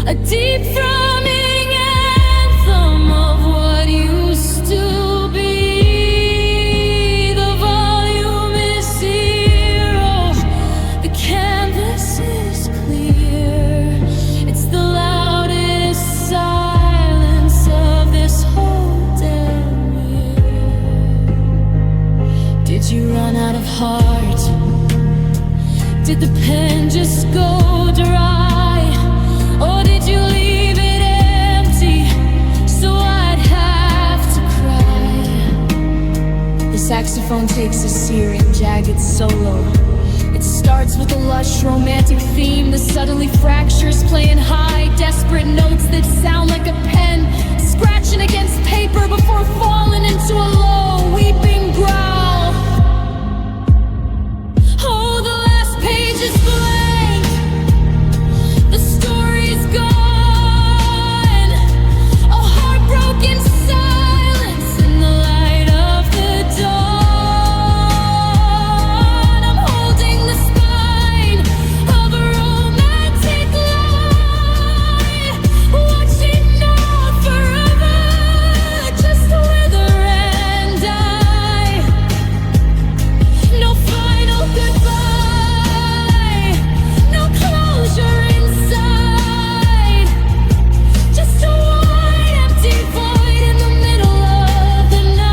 a deep thrumming anthem of what used to be. The volume is zero, the canvas is clear, it's the loudest silence of this whole damn year. Did you run out of heart? Did the pen just go dry? Or did you leave it empty so I'd have to cry? The saxophone takes a searing, jagged solo. It starts with a lush, romantic theme that subtly fractures, playing high, desperate notes that sound like a pen scratching against paper before falling into a low, weeping growl. Oh, the last page is blank, the story's gone, a heartbroken silence in the light of the dawn. I'm holding the spine of a romantic lie, watching now forever just wither and die. No final goodbye, no closure inside, just a wide empty void in the middle of the night.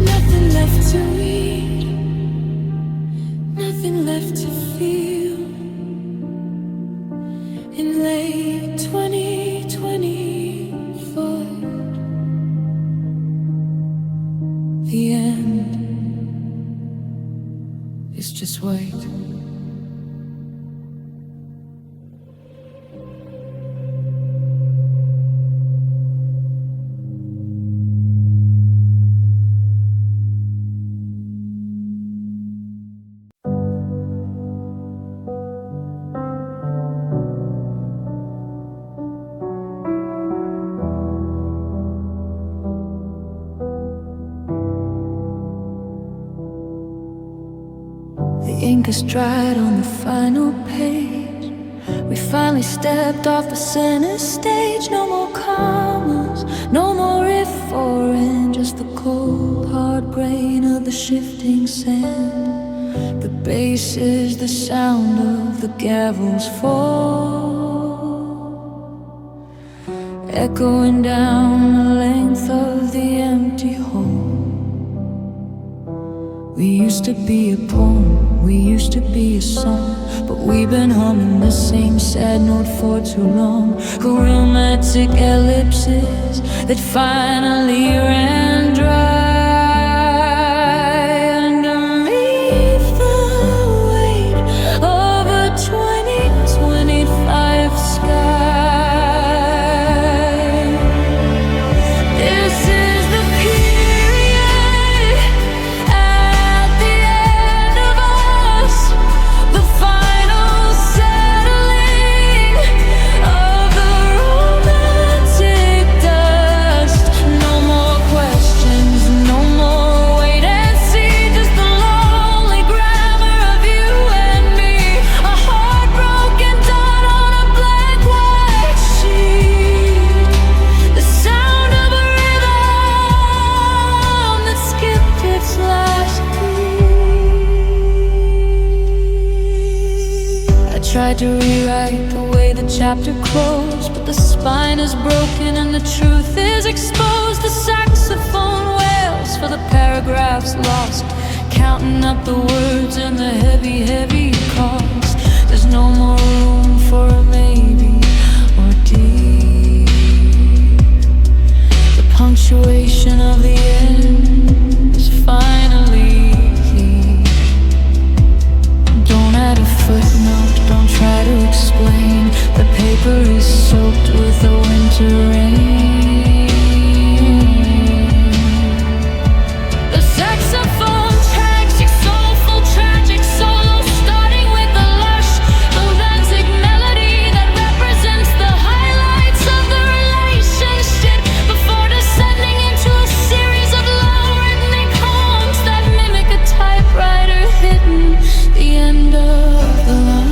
Nothing left to read, nothing left to feel. In late 2025, the end is just white. ink is dried on the final page. We finally stepped off the center stage. No more commas, no more if or and, just the cold hard grain of the shifting sand. The bass is the sound of the gavel's fall, echoing down the length of the empty hall. We used to be a poem, we used to be a song, but we've been humming the same sad note for too long. Romantic ellipses that finally ran dry. Underneath the weight of a 2025 sky, this is the period at the end of us, the final settling of the romantic dust. No more questions, no more wait and see, just the lonely grammar of you and me. A heartbroken dot on a black white sheet, the sound of a rhythm that skipped its last beat. I tried to rewrite the way the chapter closed, but the spine is broken and the truth is exposed. The saxophone wails for the paragraphs lost, counting up the words and the heavy, heavy cost. There's no more room for a maybe or deep. The punctuation of the end is finally clean. Don't add a footnote, don't try to explain. The paper is soaked with the winter rain. The saxophone tragic, soulful, tragic solo, starting with the lush, romantic melody that represents the highlights of the relationship before descending into a series of low rhythmic homes that mimic a typewriter hitting the end of the line.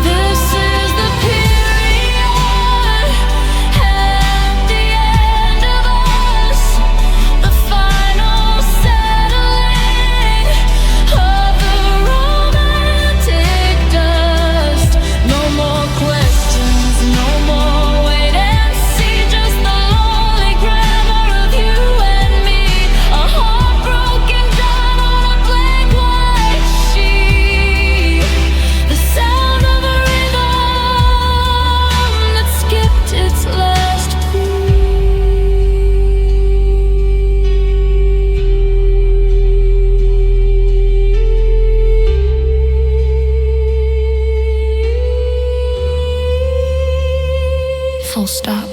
This is the period at the end of us, the final settling of the romantic dust. No more questions, no more wait and see, just the lonely grammar of you and me. A heartbroken dot on a blank white sheet, the sound of a rhythm that skipped its last beat. Full stop.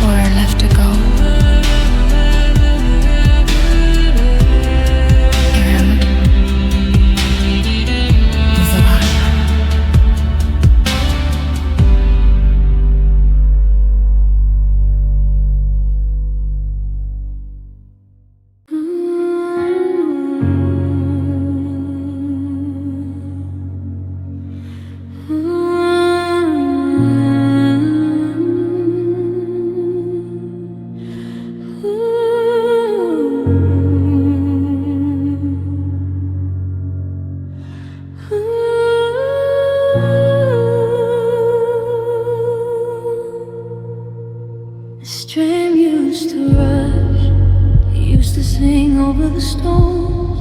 Where left to go? And voila. The stream used to rush, it used to sing over the stones.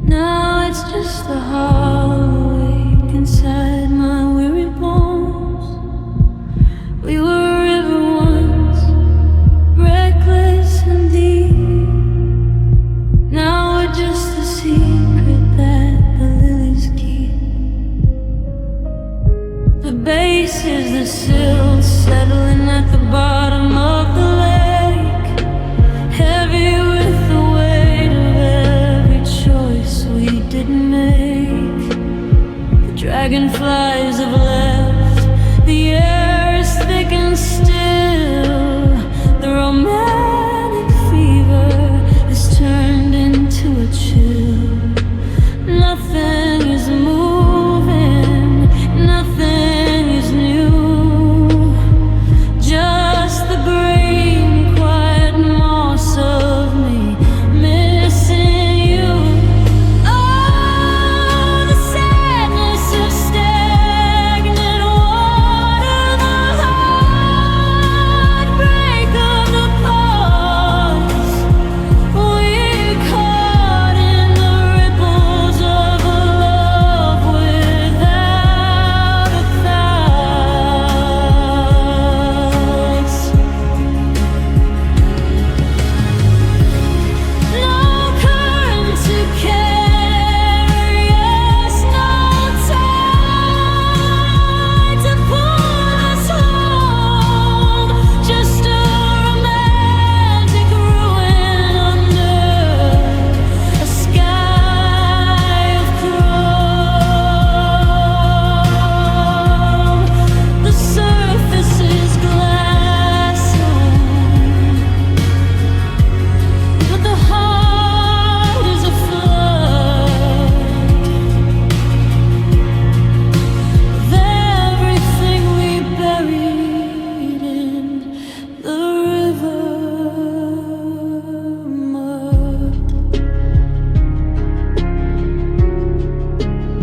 Now it's just the hollow ache inside my weary bones. We were a river once, reckless and deep. Now we're just a secret that the lilies keep. The bass is the silt settling at the bottom of the lake, heavy with the weight of every choice we didn't make. Dragonflies have left. The air is thick and still. The romantic fever is turned into a chill. Nothing is moving, nothing is new. Just the green, quiet moss of me missing you. Oh, the sadness of stagnant water, the heartbreak of the pause. We're caught in the ripples of a love without a cause. No current to carry us, no tide to pull us home. Just a romantic ruin under a sky of chrome. The surface is glassy, but the heart is a flood of everything we buried in the river mud.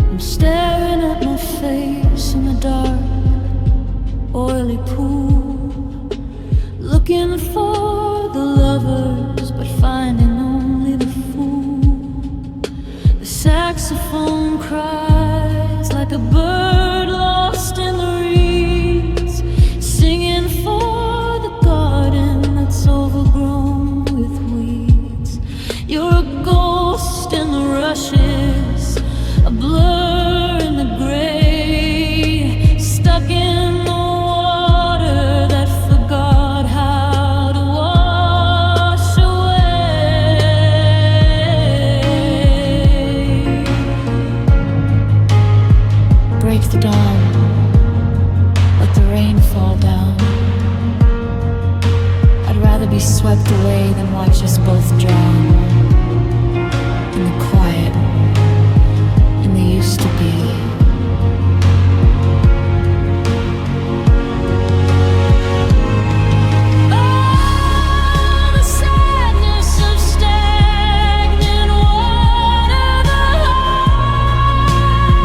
I'm staring at my face in the dark, oily pool, looking for the lovers, but finding only the fool. The saxophone cries like a bird lost in the reeds, singing for the garden that's overgrown with weeds. You're a ghost in the rushes, a blur in the gray, stuck in the water that forgot how to wash away. Break the dawn, let the rain fall down. I'd rather be swept away than watch us both drown in the quiet, in the used to be. Oh, the sadness of stagnant water, the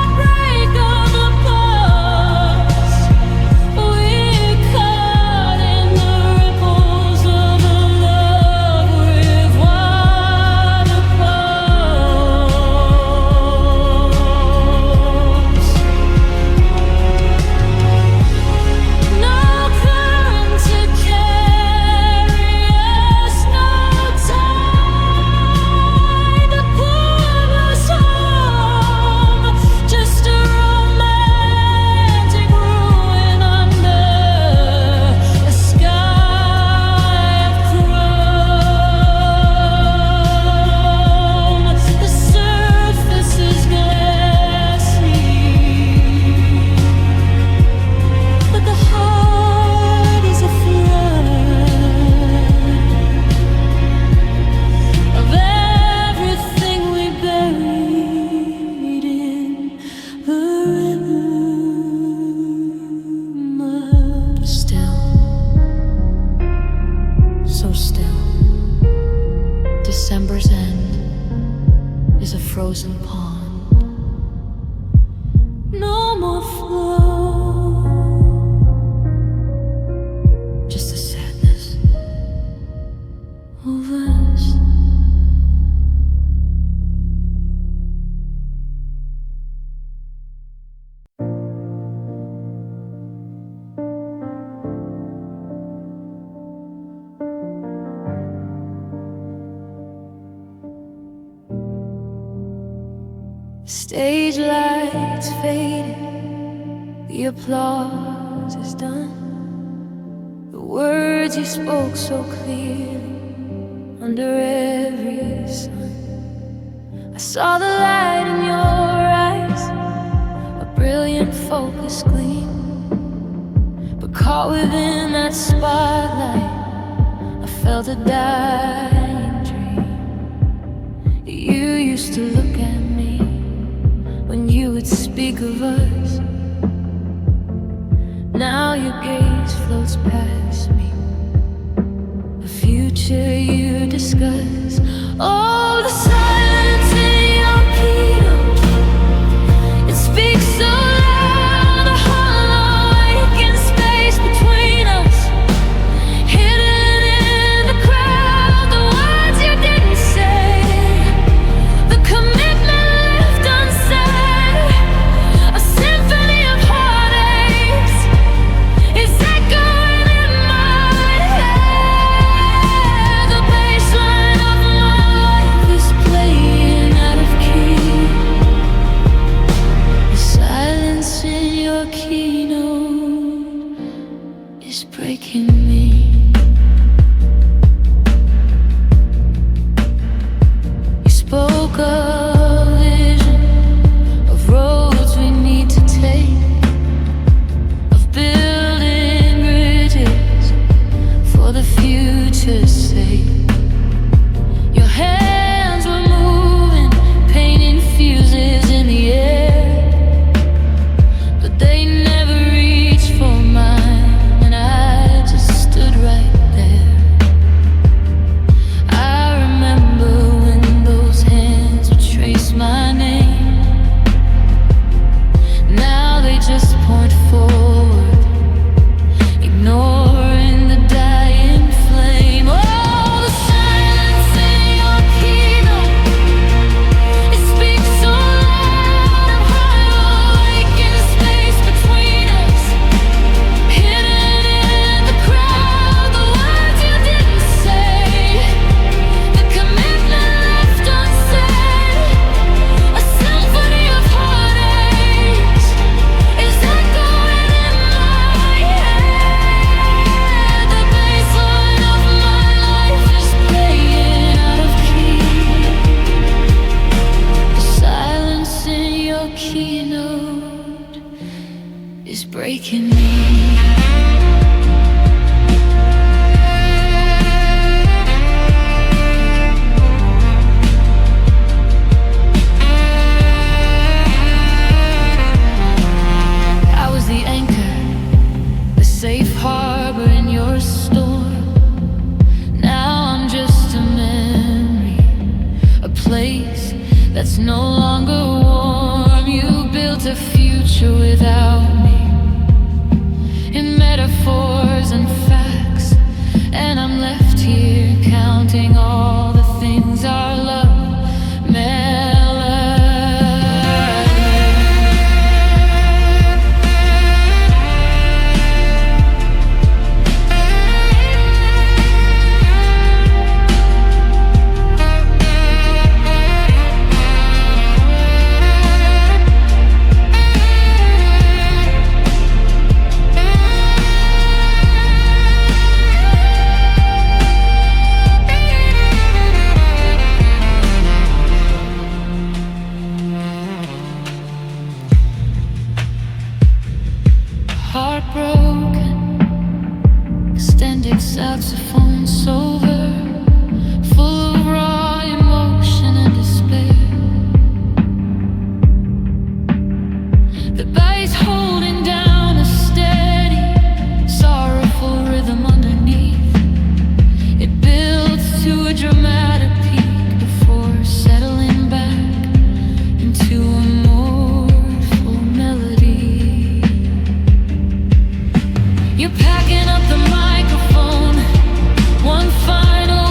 heartbreak of the pause. We're caught in the ripples of a love with water pulse. No current to carry us, no tide to pull us home. Just a romantic ruin under a sky of chrome. The surface is glassy, but the heart is a flood of everything we buried in the river mud. Still, so still. December's end is a frozen pond. No more flow, just the sadness of us. Stage lights faded, the applause is done. The words you spoke so clearly under every sun. I saw the light in your eyes, a brilliant focus gleam. But caught within that spotlight, I felt a dying dream. You used to look at me when you would speak of us. Now your gaze floats past me, a future you discuss. Oh, the silence in your keynote, it speaks so loud, a hollow aching space between us, hidden in the crowd, the words you didn't say, the commitment left unsaid, a symphony of heartaches is echoing in my head. The baseline of my life is playing out of key. The silence in your keynote is breaking me. You spoke of vision, of roads we need to take, of building bridges for the future's sake. Your hands were moving, painting fuses in the air, but they never reached for mine, and I just stood right there. I remember when those hands would trace my name. Now they just point forward, ignoring the dying flame. Oh, the silence in your keynote, it speaks so loud, a hollow aching space between us, hidden in the crowd, the words you didn't say, the commitment left unsaid, a symphony of heartaches is echoing in my head. The baseline of my life is playing out of key. The silence in your keynote is breaking me. I was the anchor, the safe harbor in your storm. Now I'm just a memory, a place that's no longer warm. You built a future without me, in metaphors and facts, and I'm left here counting all the things our love heartbroken, extended saxophone sober, full of raw emotion and despair. The bass holding down a steady, sorrowful rhythm underneath. It builds to a dramatic peak before settling back into a mournful melody. You're packing up the microphone, one final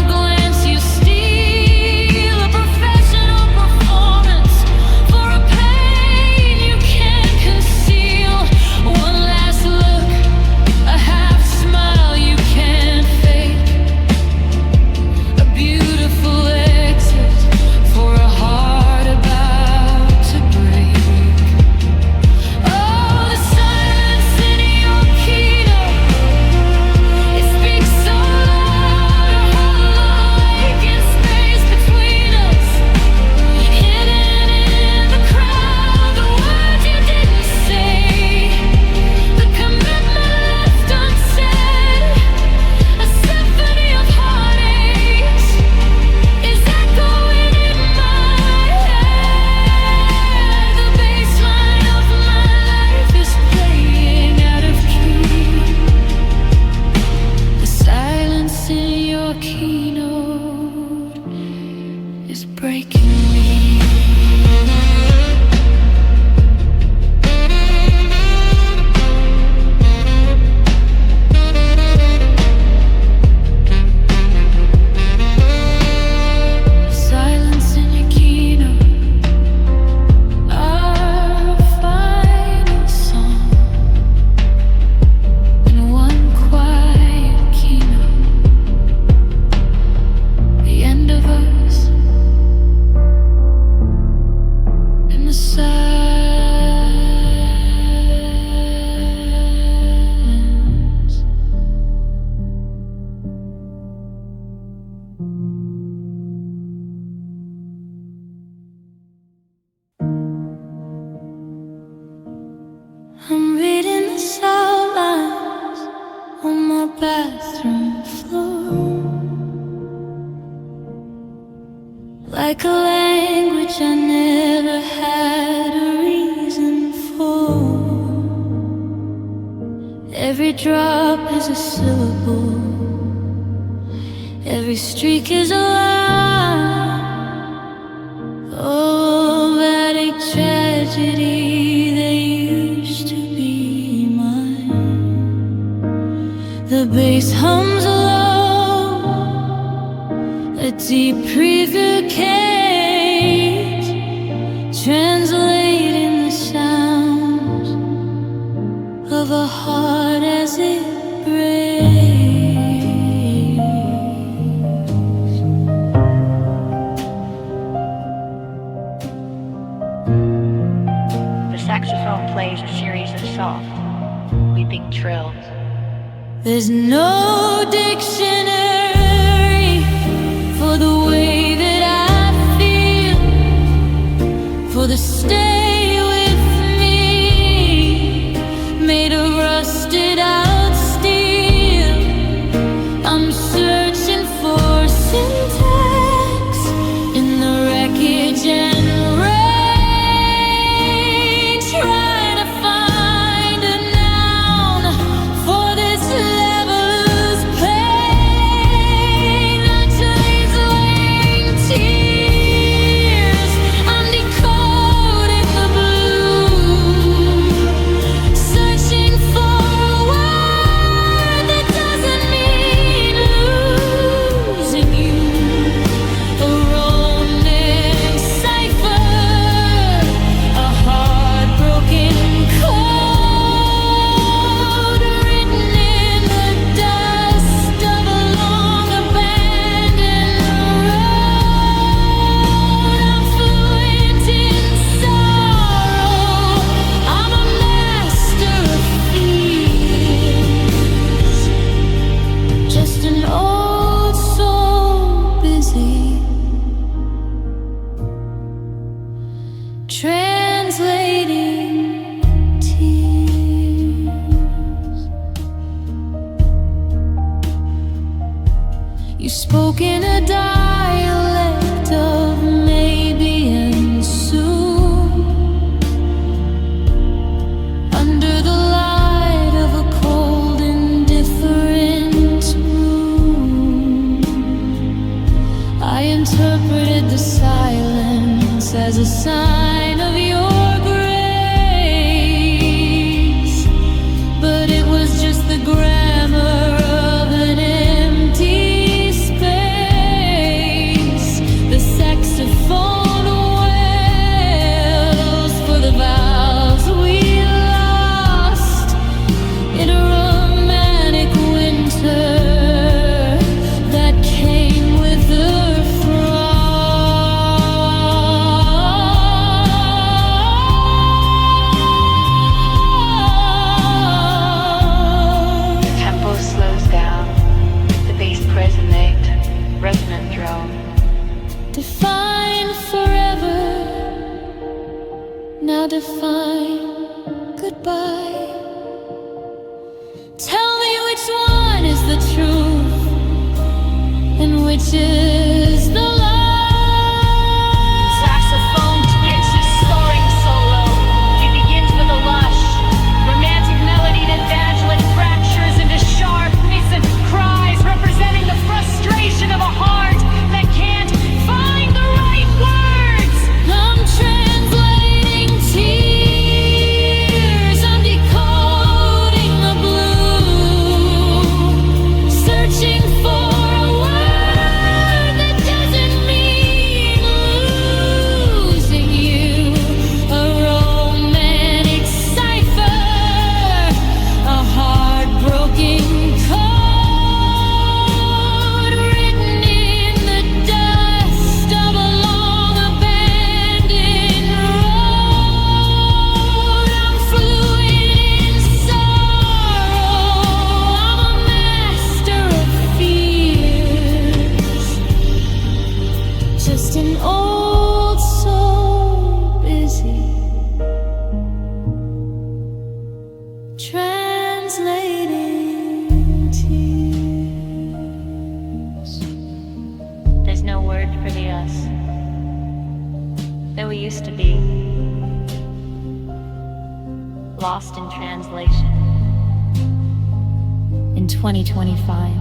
I'm reading the outlines on my bathroom floor, like a language I never had a reason for. Every drop is a syllable, every streak is a line. Oh, poetic tragedy, they used to be mine. The bass hums low, a deep prefigurate, translating the sounds of a heart as it breaks. The saxophone plays a series of soft, weeping trills. There's no dictionary for the way that I feel, for the stay with me, made of rusted out steel. I'm searching for syntax in the wreckage and rain, trying to find a noun for this level's pain. Until these lame tears, I'm decoding the blue, searching for a word that doesn't mean losing you. A Roman cipher, a heartbroken code, written in the dust of a long abandoned road. I'm fluent in sorrow, I'm a master of fears, just an old soul busy translating tears. You spoke in a dialect of maybe and soon, under the light of a cold, indifferent room. I interpreted the silence as a sign of your grace, but it was just the grammar of an empty space. The saxophone wails for the vows we lost in a romantic winter that came with the frost. The tempo slows down, the bass resonate, resonant drone. Define forever, now define goodbye. Tell me which one is the truth and which is the lie. Saxophone hits his soaring solo. He begins with a lush, romantic melody that evangeline fractures into sharp, nascent cries, representing the frustration of a heart that can't find the right words. I'm translating tears, I'm decoding the blue, searching for a word we used to be, lost in translation. In 2025.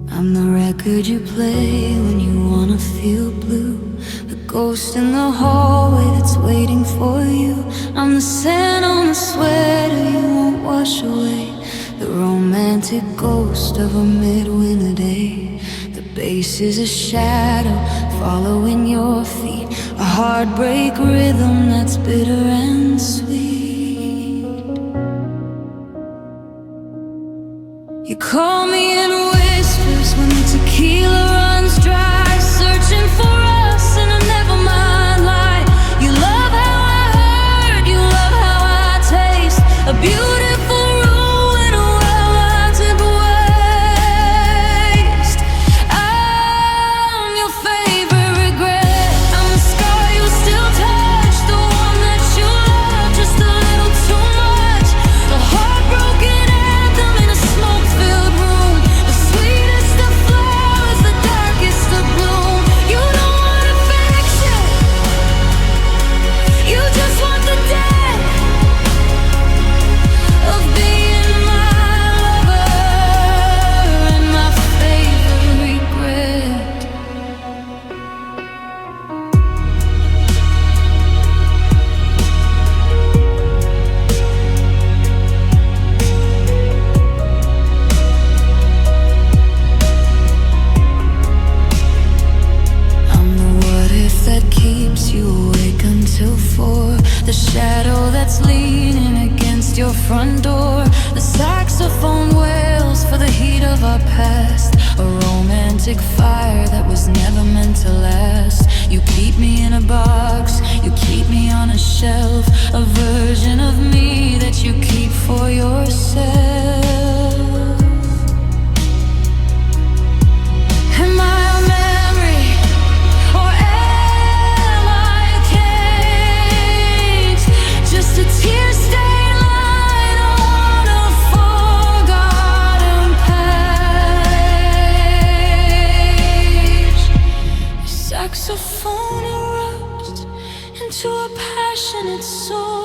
I'm the record you play when you wanna feel blue, the ghost in the hallway that's waiting for you. I'm the sand on the sweater you won't wash away, the romantic ghost of a midwinter day. The bass is a shadow following your feet, a heartbreak rhythm that's bitter and sweet. You call me in whispers when the tequila runs dry, searching for us in a never mind light. You love how I hurt, you love how I taste, a beautiful ruin, a well-haunted waste. I'm your favorite regret, I'm the scar you still touch, the one that you love just a little too much, the heartbroken anthem in a smoke-filled room, the sweetest of flowers, the darkest of bloom. You don't want affection, you just want the death of being my lover and my favorite regret. I'm the what if that keeps you awake until 4, the shadow that's leaning against your front door, the saxophone wails for the heat of our past, a romantic fire that was never meant to last. You keep me in a box, you keep me on a shelf, a version of me that you keep for yourself. Am I a memory, or am I a cage? Just a tear-stained line on a forgotten page. Your saxophone erupts into a passionate soul.